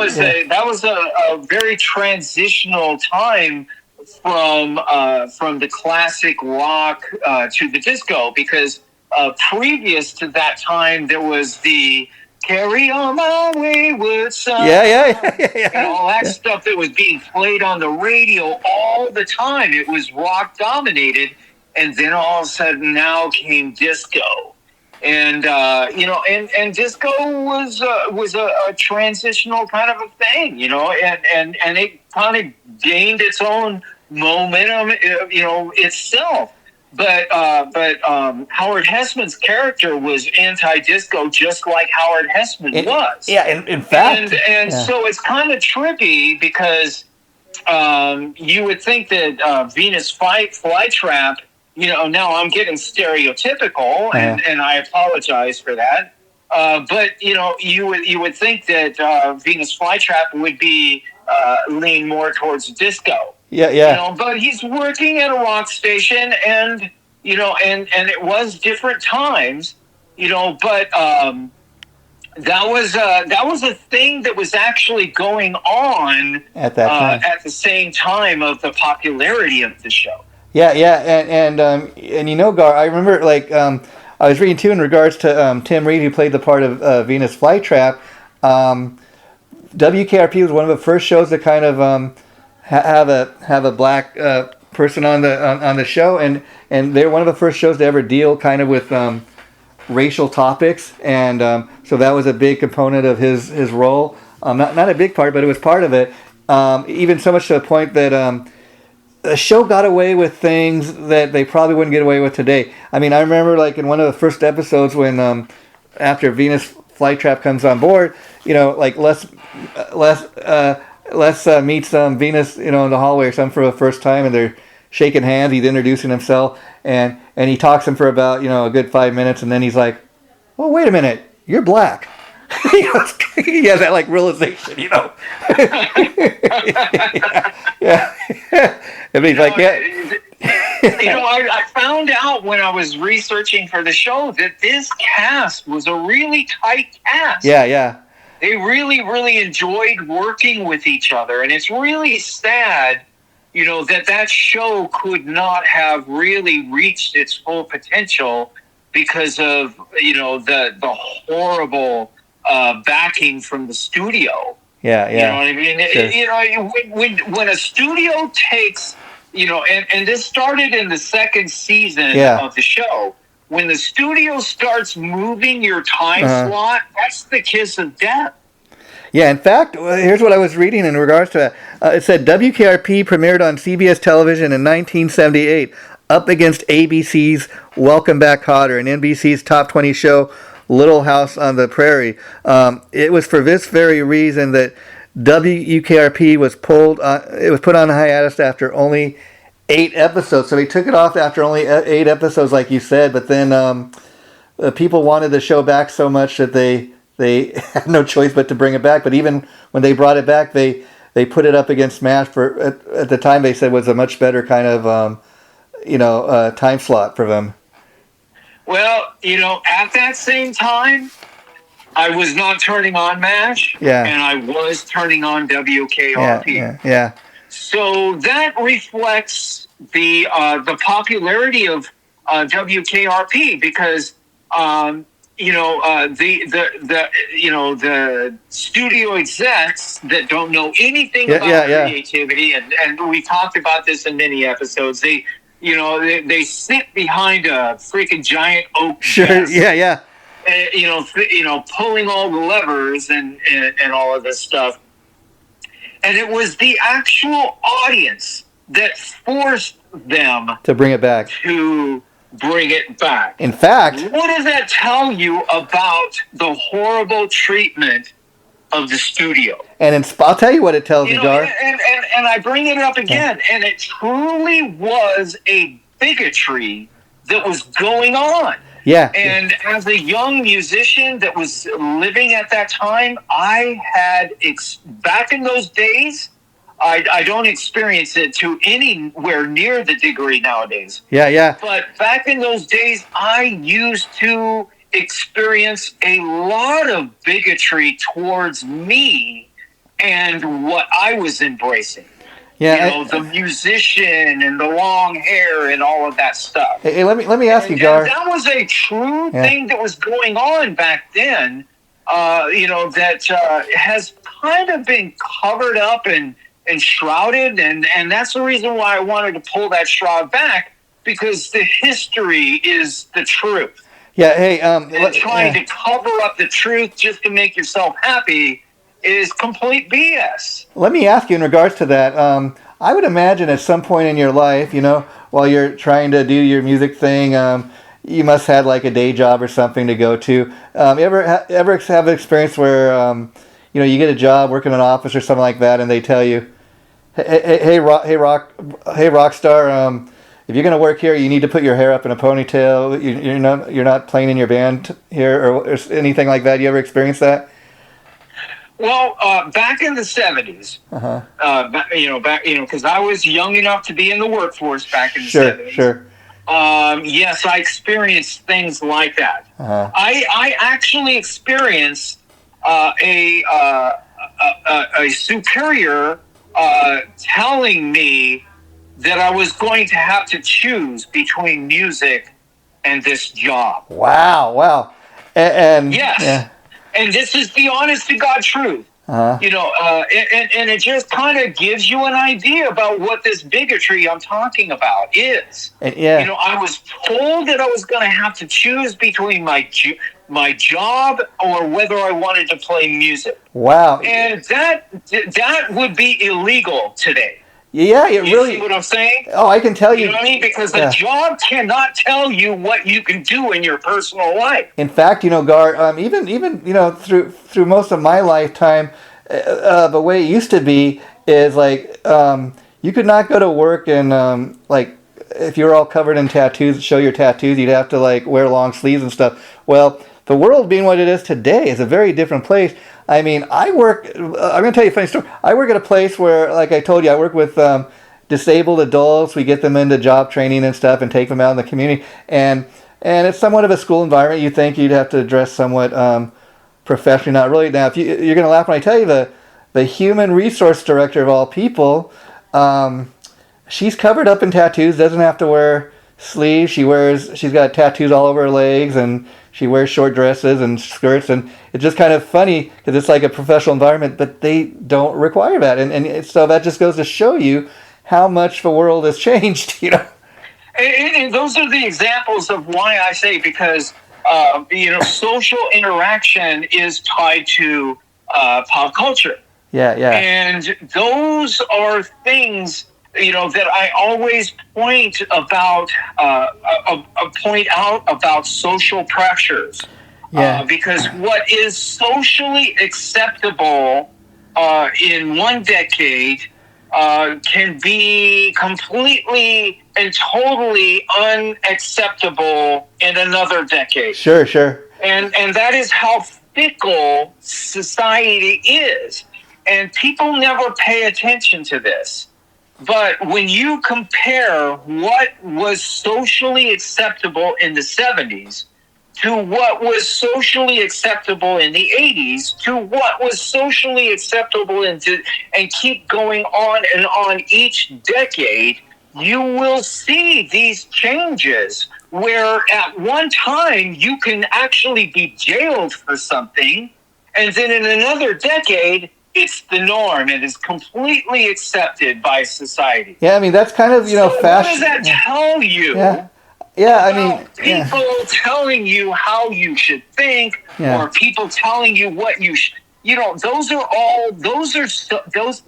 was a very transitional time from the classic rock to the disco, because previous to that time there was the "Carry On My Wayward Son," and all that stuff that was being played on the radio all the time. It was rock dominated, and then all of a sudden now came disco, and and disco was a transitional kind of a thing, and it kind of gained its own momentum, itself. But Howard Hessman's character was anti-disco, just like Howard Hessman was. Yeah, in fact. So it's kind of trippy, because you would think that Venus Flytrap, now I'm getting stereotypical, and I apologize for that. But you would think that Venus Flytrap would be lean more towards disco. Yeah. But he's working at a rock station, and it was different times, but that was a thing that was actually going on at that time, at the same time of the popularity of the show. Yeah, and Gar, I remember I was reading too in regards to Tim Reed, who played the part of Venus Flytrap. WKRP was one of the first shows to kind of have a black person on the show, and they're one of the first shows to ever deal kind of with racial topics, and so that was a big component of his role. Not a big part, but it was part of it. Even so much to the point that the show got away with things that they probably wouldn't get away with today. I mean, I remember in one of the first episodes when after Venus Flytrap comes on board, Les meets Venus, in the hallway or something for the first time, and they're shaking hands. He's introducing himself, and he talks to him for about a good 5 minutes, and then he's like, "Well, wait a minute, you're black." He has that realization, yeah. And he's I found out when I was researching for the show that this cast was a really tight cast. Yeah. They really, really enjoyed working with each other, and it's really sad, that show could not have really reached its full potential because of the horrible backing from the studio. Yeah. You know what I mean? Sure. When a studio takes, and this started in the second season of the show. When the studio starts moving your time slot, that's the kiss of death. Yeah, in fact, here's what I was reading in regards to that. It said WKRP premiered on CBS Television in 1978, up against ABC's Welcome Back Kotter and NBC's Top 20 show, Little House on the Prairie. It was for this very reason that WKRP was put on hiatus after only 8 episodes. So they took it off after only 8 episodes, like you said. But then people wanted the show back so much that they had no choice but to bring it back. But even when they brought it back, they put it up against SMASH at the time. They said was a much better kind of time slot for them. Well, at that same time, I was not turning on MASH, and I was turning on WKRP. Yeah. So that reflects the popularity of WKRP because the studio execs that don't know anything about creativity, and we talked about this in many episodes. They sit behind a freaking giant oak desk, pulling all the levers and all of this stuff. And it was the actual audience that forced them to bring it back. In fact, what does that tell you about the horrible treatment of the studio? And I'll tell you what it tells me, Gar. And I bring it up again, and it truly was a bigotry that was going on. Yeah. And as a young musician that was living at that time, I had, back in those days, I don't experience it to anywhere near the degree nowadays. Yeah. But back in those days, I used to experience a lot of bigotry towards me and what I was embracing. Yeah, the musician and the long hair and all of that stuff. Hey, let me ask you, Gar. That was a true thing that was going on back then. That has kind of been covered up and shrouded, and that's the reason why I wanted to pull that shroud back, because the history is the truth. Yeah. Hey. Trying to cover up the truth just to make yourself happy is complete BS. Let me ask you in regards to that. I would imagine at some point in your life, while you're trying to do your music thing, you must have like a day job or something to go to. You ever have an experience where you get a job working in an office or something like that, and they tell you, hey rock star, if you're going to work here, you need to put your hair up in a ponytail. You're not playing in your band here or anything like that. You ever experience that? Well, back in the 70s, because I was young enough to be in the workforce back in the 70s. Sure. Yes, I experienced things like that. I actually experienced a superior telling me that I was going to have to choose between music and this job. Wow. And yes. Yeah. And this is the honest to God truth. And it just kind of gives you an idea about what this bigotry I'm talking about is. I was told that I was going to have to choose between my job or whether I wanted to play music. Wow. And that would be illegal today. Yeah, you see what I'm saying? Oh, I can tell you. You know what I mean? Because the job cannot tell you what you can do in your personal life. In fact, Gar, even through most of my lifetime, the way it used to be is like you could not go to work and if you were all covered in tattoos, show your tattoos, you'd have to wear long sleeves and stuff. Well, the world being what it is today is a very different place. I mean, I'm going to tell you a funny story. I work at a place where, like I told you, I work with disabled adults. We get them into job training and stuff and take them out in the community. And it's somewhat of a school environment. You think you'd have to dress somewhat professionally. Not really. Now, if you're going to laugh when I tell you the human resource director of all people, she's covered up in tattoos, doesn't have to wear sleeves. She's got tattoos all over her legs, and she wears short dresses and skirts, and it's just kind of funny because it's like a professional environment, but they don't require that, and so that just goes to show you how much the world has changed, And those are the examples of why I say, because social interaction is tied to pop culture. Yeah. And those are things that I always point out about social pressures. Yeah. Because what is socially acceptable in one decade can be completely and totally unacceptable in another decade. Sure. And that is how fickle society is. And people never pay attention to this. But when you compare what was socially acceptable in the 70s to what was socially acceptable in the 80s to what was socially acceptable and keep going on and on each decade, you will see these changes where at one time you can actually be jailed for something, and then in another decade, it's the norm and is completely accepted by society. Yeah, I mean, that's kind of, So fashion. what does that tell you? Yeah, I mean, people telling you how you should think, or people telling you what you should. Those are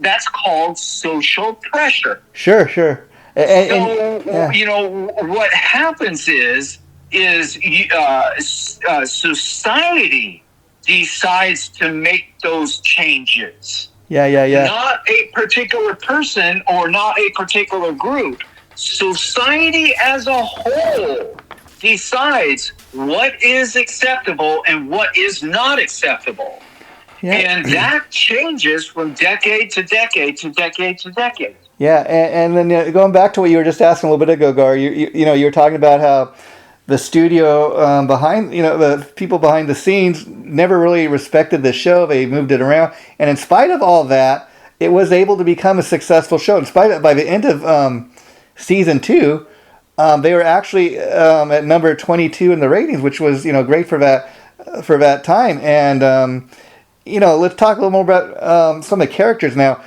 that's called social pressure. Sure. What happens is society decides to make those changes. Yeah. Not a particular person or not a particular group. Society as a whole decides what is acceptable and what is not acceptable. Yeah. And that changes from decade to decade to decade to decade. Yeah, and then going back to what you were just asking a little bit ago, Gar, you were talking about how the studio behind, the people behind the scenes never really respected the show. They moved it around, and in spite of all that, it was able to become a successful show. In spite of, by the end of season 2, they were actually at number 22 in the ratings, which was great for that time. And let's talk a little more about some of the characters now.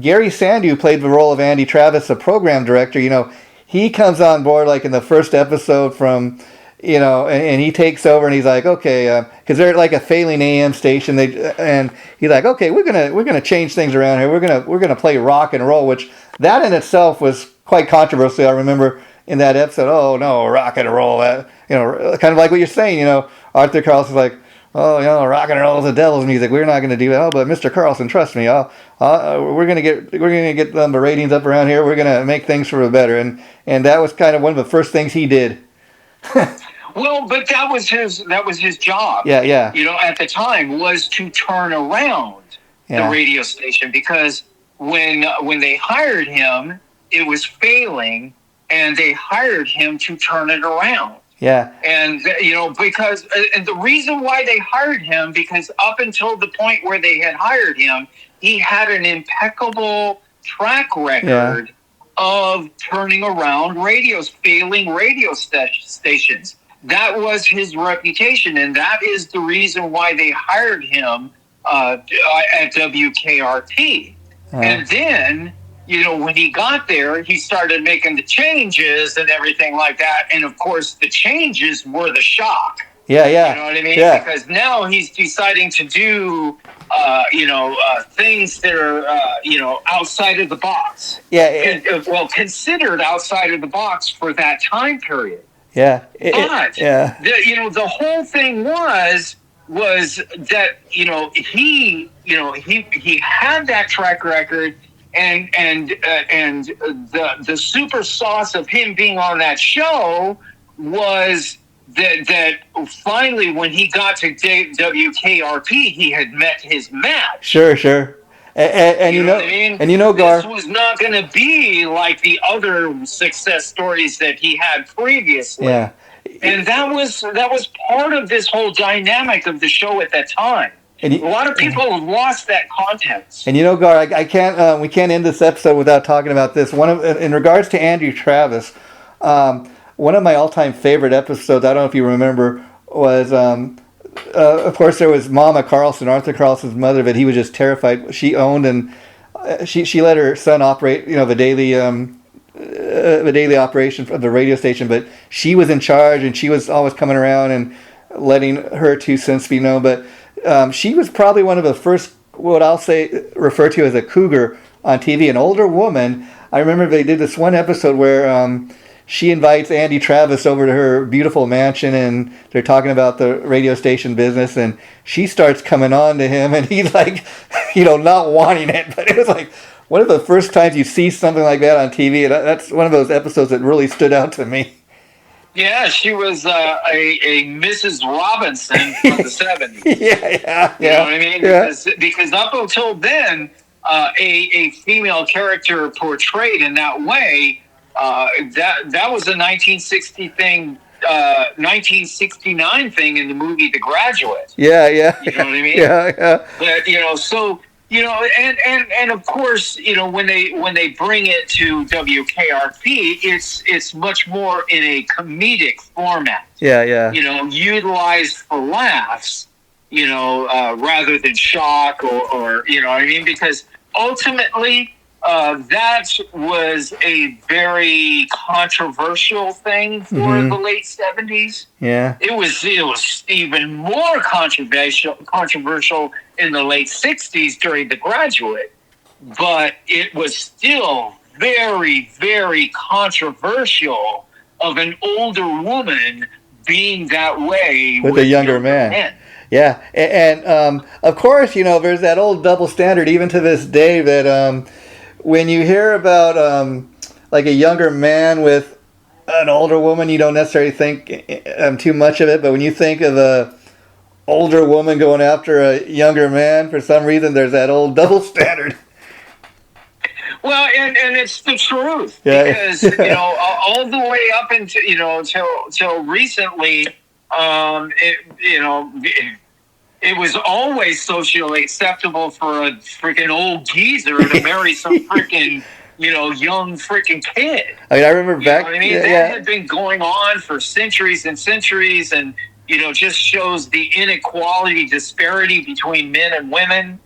Gary Sandu played the role of Andy Travis, the program director. He comes on board like in the first episode from, and he takes over and he's like, okay, because they're like a failing AM station. And he's like, okay, we're gonna change things around here. We're gonna play rock and roll, which that in itself was quite controversial. I remember in that episode, oh no, rock and roll. Kind of like what you're saying. Arthur Carlson's like, oh, rock and roll is the devil's music. We're not going to do that. Oh, but Mr. Carlson, trust me, we're going to get the ratings up around here. We're going to make things for the better. And that was kind of one of the first things he did. Well, but that was his job. Yeah. At the time was to turn around the radio station, because when they hired him, it was failing, and they hired him to turn it around. Yeah. And, because, and the reason why they hired him, because up until the point where they had hired him, he had an impeccable track record of turning around failing radio stations. That was his reputation, and that is the reason why they hired him at WKRP. And then, when he got there, he started making the changes and everything like that. And of course, the changes were the shock. Yeah. You know what I mean? Yeah. Because now he's deciding to do, things that are, outside of the box. Yeah. Considered outside of the box for that time period. Yeah. The whole thing was that, he had that track record. And the super sauce of him being on that show was that finally, when he got to WKRP, he had met his match. Sure. And you know what I mean? And Gar, this was not going to be like the other success stories that he had previously. Yeah. And that was part of this whole dynamic of the show at that time. A lot of people have lost that context. And Gar, I can't. We can't end this episode without talking about this. In regards to Andrew Travis, one of my all-time favorite episodes, I don't know if you remember, was of course there was Mama Carlson, Arthur Carlson's mother, but he was just terrified. She owned and she let her son operate, the daily operation of the radio station, but she was in charge and she was always coming around and letting her 2 cents be known, but. She was probably one of the first, what I'll say, refer to as a cougar on TV, an older woman. I remember they did this one episode where she invites Andy Travis over to her beautiful mansion, and they're talking about the radio station business, and she starts coming on to him, and he's like, not wanting it, but it was like one of the first times you see something like that on TV, and that's one of those episodes that really stood out to me. Yeah, she was a Mrs. Robinson from the 70s. Yeah. You know what I mean? Because up until then, a female character portrayed in that way, that was a 1969 thing in the movie The Graduate. Yeah, yeah. You know what I mean? Yeah. But, so, and of course, when they bring it to WKRP, it's much more in a comedic format. Yeah. Utilized for laughs, rather than shock or you know what I mean? Because ultimately, that was a very controversial thing for the late 70s. Yeah. It was even more controversial in the late 60s during The Graduate, but it was still very, very controversial of an older woman being that way with a younger man. Men. Yeah, and of course, there's that old double standard even to this day that when you hear about like a younger man with an older woman, you don't necessarily think too much of it. But when you think of a older woman going after a younger man, for some reason, there's that old double standard. Well, and it's the truth, because all the way up into till recently, it was always socially acceptable for a freaking old geezer to marry some freaking young freaking kid. I mean, I remember back. That had been going on for centuries and centuries, and just shows the inequality, disparity between men and women.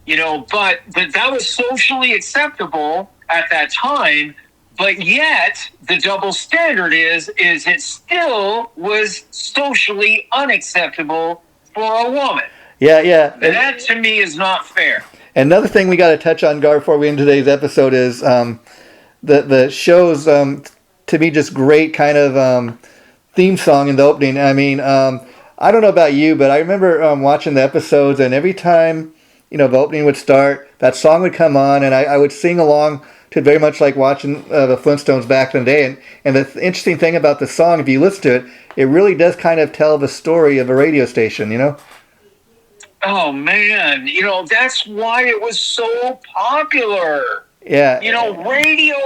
But that was socially acceptable at that time. But yet, the double standard is it still was socially unacceptable for a woman. Yeah. And that, to me, is not fair. Another thing we got to touch on, Gar, before we end today's episode is the show's, to me, just great kind of theme song in the opening. I mean, I don't know about you, but I remember watching the episodes, and every time the opening would start, that song would come on, and I would sing along to it, very much like watching the Flintstones back in the day. And the interesting thing about the song, if you listen to it, it really does kind of tell the story of a radio station, Oh, man. That's why it was so popular. Yeah. Radio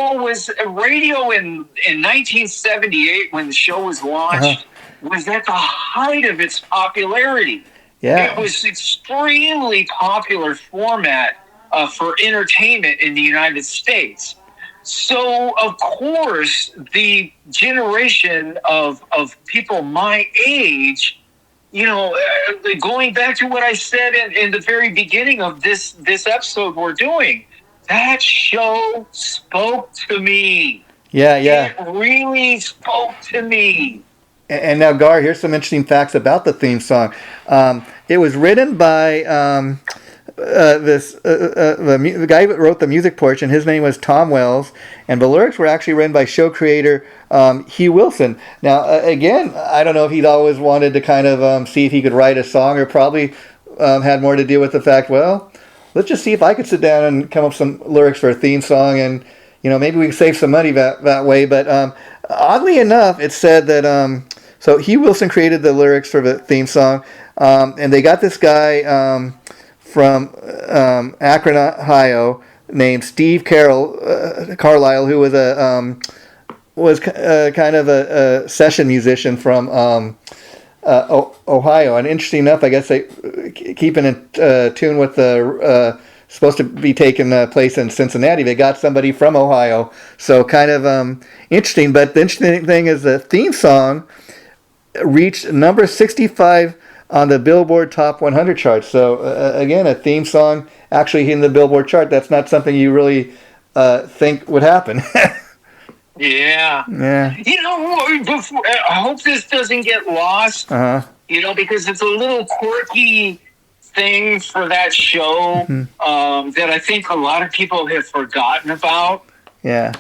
in 1978, when the show was launched, was at the height of its popularity. Yeah. It was extremely popular format for entertainment in the United States. So, of course, the generation of people my age, going back to what I said in the very beginning of this episode we're doing, that show spoke to me. Yeah. It really spoke to me. And now, Gar, here's some interesting facts about the theme song. It was written by the guy that wrote the music portion. His name was Tom Wells, and the lyrics were actually written by show creator Hugh Wilson. Now, again, I don't know if he'd always wanted to kind of see if he could write a song, or probably had more to do with the fact, well, let's just see if I could sit down and come up with some lyrics for a theme song, and maybe we can save some money that way. But oddly enough, it said that so Hugh Wilson created the lyrics for the theme song, and they got this guy from Akron, Ohio, named Steve Carlisle, who was kind of a session musician from Ohio. And interesting enough, I guess they keeping in tune with the supposed to be taking place in Cincinnati. They got somebody from Ohio, so kind of interesting. But the interesting thing is the theme song reached number 65 on the Billboard Top 100 chart. So again, a theme song actually hitting the Billboard chart. That's not something you really think would happen. Yeah. I hope this doesn't get lost. Because it's a little quirky thing for that show that I think a lot of people have forgotten about. Yeah.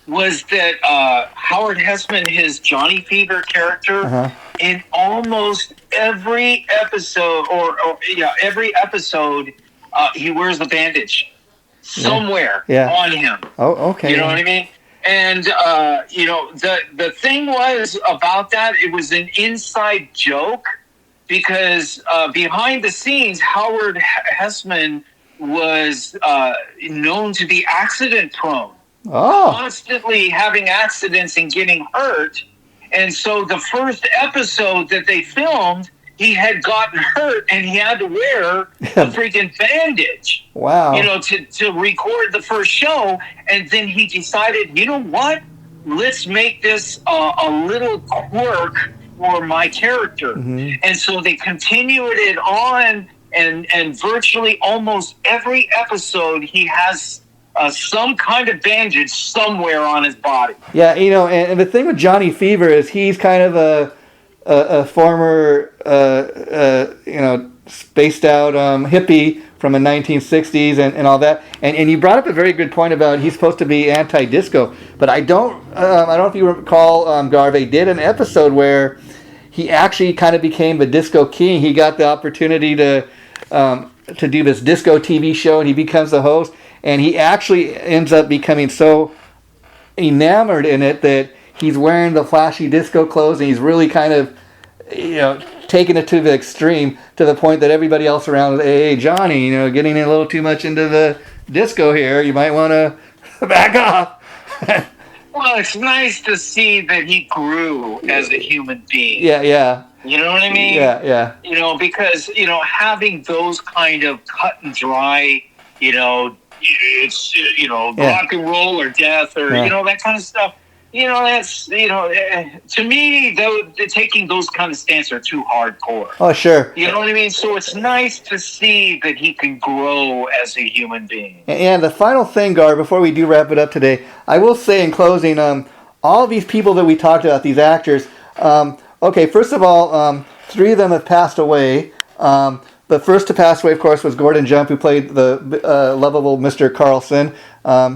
Was that Howard Hessman, his Johnny Fever character, in almost every episode, every episode, he wears a bandage somewhere on him. Oh, okay. You know what I mean? And the thing was about that, it was an inside joke, because behind the scenes, Howard Hessman was known to be accident prone, Oh. constantly having accidents and getting hurt. And so the first episode that they filmed, he had gotten hurt and he had to wear a freaking bandage. Wow. To record the first show. And then he decided, you know what? Let's make this a little quirk for my character. Mm-hmm. And so they continued it on, and virtually almost every episode he has some kind of bandage somewhere on his body. Yeah, and the thing with Johnny Fever is he's kind of a former, spaced out hippie from the 1960s and all that. And you brought up a very good point about he's supposed to be anti-disco. But I don't know if you recall, Gar, they did an episode where he actually kind of became the disco king. He got the opportunity to do this disco TV show, and he becomes the host. And he actually ends up becoming so enamored in it that he's wearing the flashy disco clothes, and he's really kind of, taking it to the extreme, to the point that everybody else around is, hey, Johnny, getting a little too much into the disco here. You might want to back off. Well, it's nice to see that he grew as a human being. Yeah. You know what I mean? Yeah. Because, having those kind of cut and dry, it's, rock and roll or death or, that kind of stuff. That's, to me, taking those kind of stances are too hardcore. Oh, sure. You know what I mean? So it's nice to see that he can grow as a human being. And the final thing, Gar, before we do wrap it up today, I will say in closing, all these people that we talked about, these actors, okay, first of all, 3 of them have passed away. The first to pass away, of course, was Gordon Jump, who played the lovable Mr. Carlson.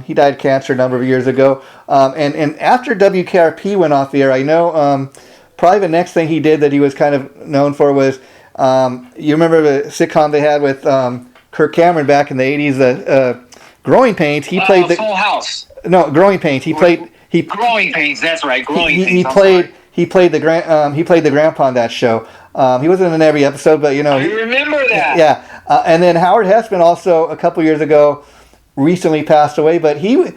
He died of cancer a number of years ago. And after WKRP went off the air, I know probably the next thing he did that he was kind of known for was, you remember the sitcom they had with Kirk Cameron back in the 80s, Growing Pains. He played the Full House. No, Growing Pains. Growing Pains. That's right. Growing Pains. He played the grandpa on that show. He wasn't in every episode, but I remember that. Yeah, and then Howard Hessman also a couple years ago recently passed away, but he was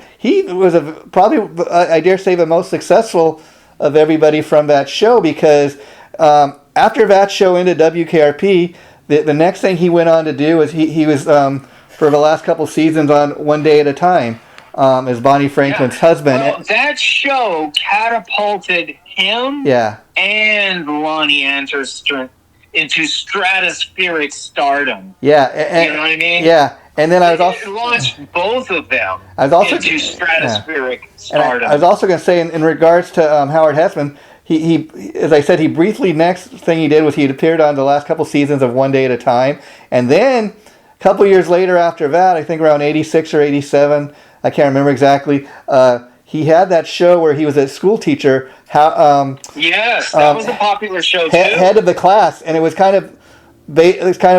probably I dare say the most successful of everybody from that show, because after that show ended, WKRP, the next thing he went on to do was he was for the last couple seasons on One Day at a Time as Bonnie Franklin's husband. Well, that show catapulted him and Loni Anderson into stratospheric stardom. Yeah. You know what I mean? Yeah. And then it launched both of them into stratospheric stardom. And I was also going to say, in regards to Howard Hessman, he, as I said, next thing he did was he appeared on the last couple seasons of One Day at a Time. And then a couple years later after that, I think around 86 or 87, I can't remember exactly, he had that show where he was a school teacher. Yes, that was a popular show too. Head of the Class, and it was kind of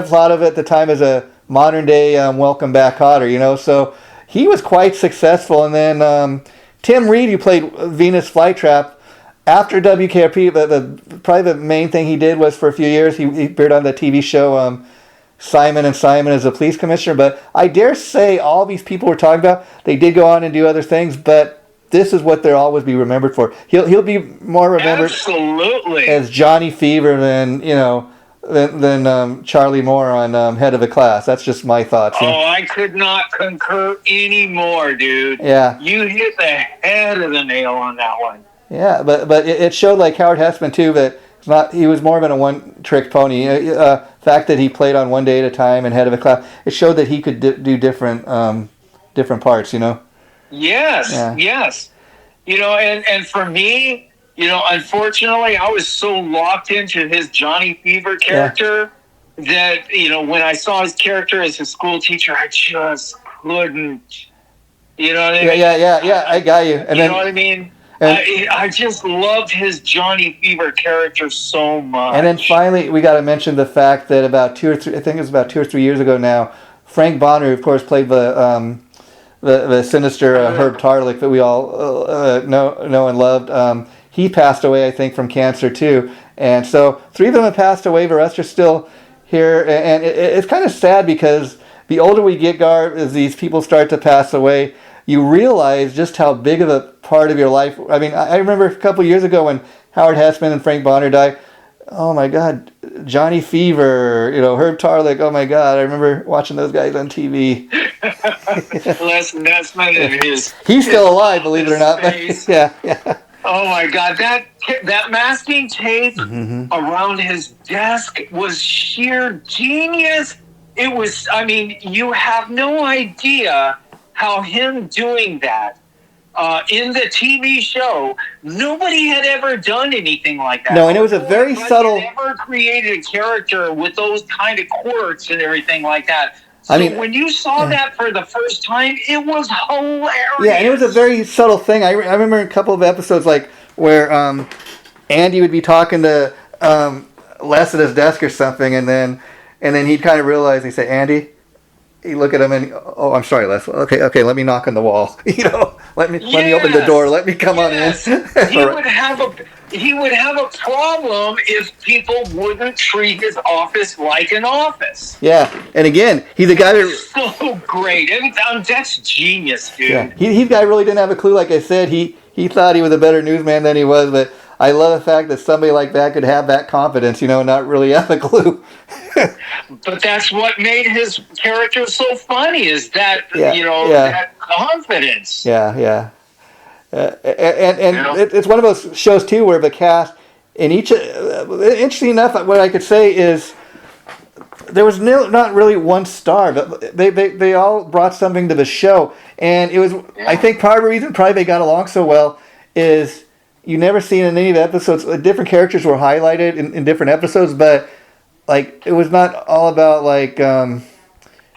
thought of at the time as a modern day Welcome Back Kotter, So he was quite successful. And then Tim Reed, who played Venus Flytrap, after WKRP, probably the main thing he did was for a few years he appeared on the TV show Simon and Simon as a police commissioner. But I dare say all these people we're talking about, they did go on and do other things, but this is what they'll always be remembered for. He'll be more remembered as Johnny Fever than Charlie Moore on Head of the Class. That's just my thoughts. I could not concur any more, dude. Yeah, you hit the head of the nail on that one. Yeah, but it showed, like Howard Hessman too, that he was more than a one-trick pony. Fact that he played on One Day at a Time and Head of a Class, it showed that he could do different parts. Yes, yeah. Yes. And for me, unfortunately, I was so locked into his Johnny Fever character that, when I saw his character as a school teacher, I just couldn't. You know what I mean? Yeah. I got you. And you know what I mean? I just loved his Johnny Fever character so much. And then finally, we got to mention the fact that about 2 or 3 years ago now, Frank Bonner, of course, played the sinister Herb Tarlick that we all know and loved. He passed away, I think, from cancer too. And so 3 of them have passed away. The rest are still here. And it's kind of sad because the older we get, Gar, as these people start to pass away, you realize just how big of a part of your life. I mean, I remember a couple years ago when Howard Hessman and Frank Bonner died. Oh my God, Johnny Fever, Herb Tarlick. Oh my God, I remember watching those guys on TV. Les Nessman and he's still alive, believe it or not. Yeah. Oh my God, that masking tape around his desk was sheer genius. It was, I mean, you have no idea how him doing that in the TV show, nobody had ever done anything like that. No, and it was a very subtle. Never created a character with those kind of quirks and everything like that. So when you saw that for the first time, it was hilarious. Yeah, and it was a very subtle thing. I remember a couple of episodes like where Andy would be talking to Les at his desk or something, and then he'd kind of realize, he'd say, Andy, you look at him and, oh, I'm sorry, Les. Okay, let me knock on the wall. Let me open the door. Let me come on in. He would have a problem if people wouldn't treat his office like an office. Yeah, and again, he's a guy that so great. That's genius, dude. Yeah, he's a guy who really didn't have a clue. Like I said, he thought he was a better newsman than he was, but I love the fact that somebody like that could have that confidence, not really have a clue. But that's what made his character so funny, is that, that confidence. Yeah. And it's one of those shows, too, where the cast, in each, interesting enough, what I could say is, there was not really one star, but they all brought something to the show. And it was, I think part of the reason probably they got along so well is, you never seen in any of the episodes, different characters were highlighted in different episodes, but it was not all about it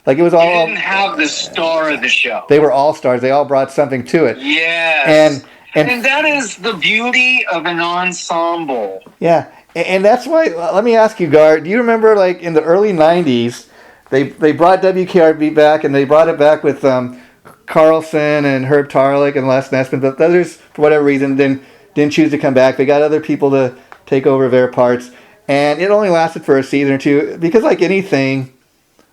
was all. They didn't have the star of the show. They were all stars. They all brought something to it. Yes. And that is the beauty of an ensemble. Yeah, and that's why. Let me ask you, Gar. Do you remember in the early '90s, they brought WKRP back, and they brought it back with Carlson and Herb Tarlick and Les Nessman, but others for whatever reason didn't choose to come back. They got other people to take over their parts. And it only lasted for a season or two. Because like anything,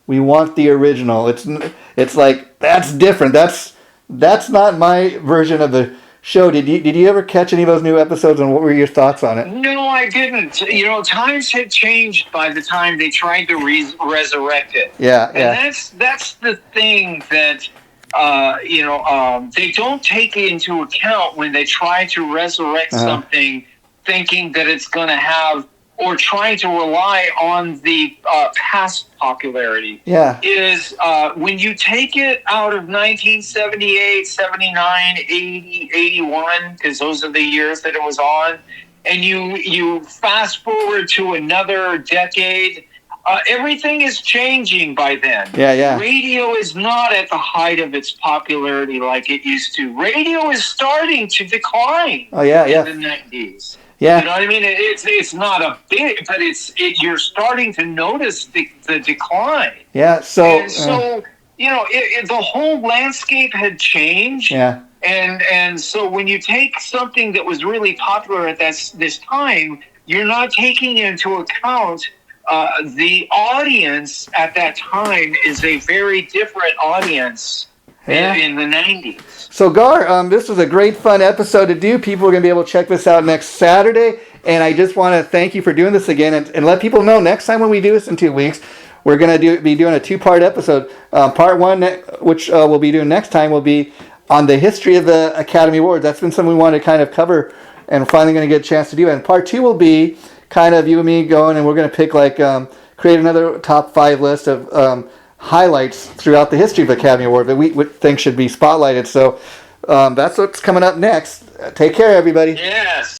we want the original. It's like, that's different. That's not my version of the show. Did you ever catch any of those new episodes, and what were your thoughts on it? No, I didn't. Times had changed by the time they tried to resurrect it. Yeah. And that's the thing that... they don't take into account when they try to resurrect something, thinking that it's going to have, or trying to rely on the past popularity. Yeah. Is when you take it out of 1978, 79, 80, 81, because those are the years that it was on, and you fast forward to another decade. Everything is changing by then. Yeah. Radio is not at the height of its popularity like it used to. Radio is starting to decline. Oh, yeah. In the 90s. Yeah. You know what I mean? It's not a big, but you're starting to notice the decline. Yeah. So the whole landscape had changed. Yeah. And so when you take something that was really popular at this time, you're not taking into account the audience at that time is a very different audience in the 90s. So, Gar, this was a great, fun episode to do. People are going to be able to check this out next Saturday. And I just want to thank you for doing this again and let people know next time when we do this in 2 weeks, we're going to be doing a 2-part episode. Part 1, which we'll be doing next time, will be on the history of the Academy Awards. That's been something we wanted to kind of cover and finally going to get a chance to do. And Part 2 will be kind of you and me going, and we're going to pick create another top 5 list of highlights throughout the history of the Academy Award that we think should be spotlighted. So that's what's coming up next. Take care, everybody. Yes.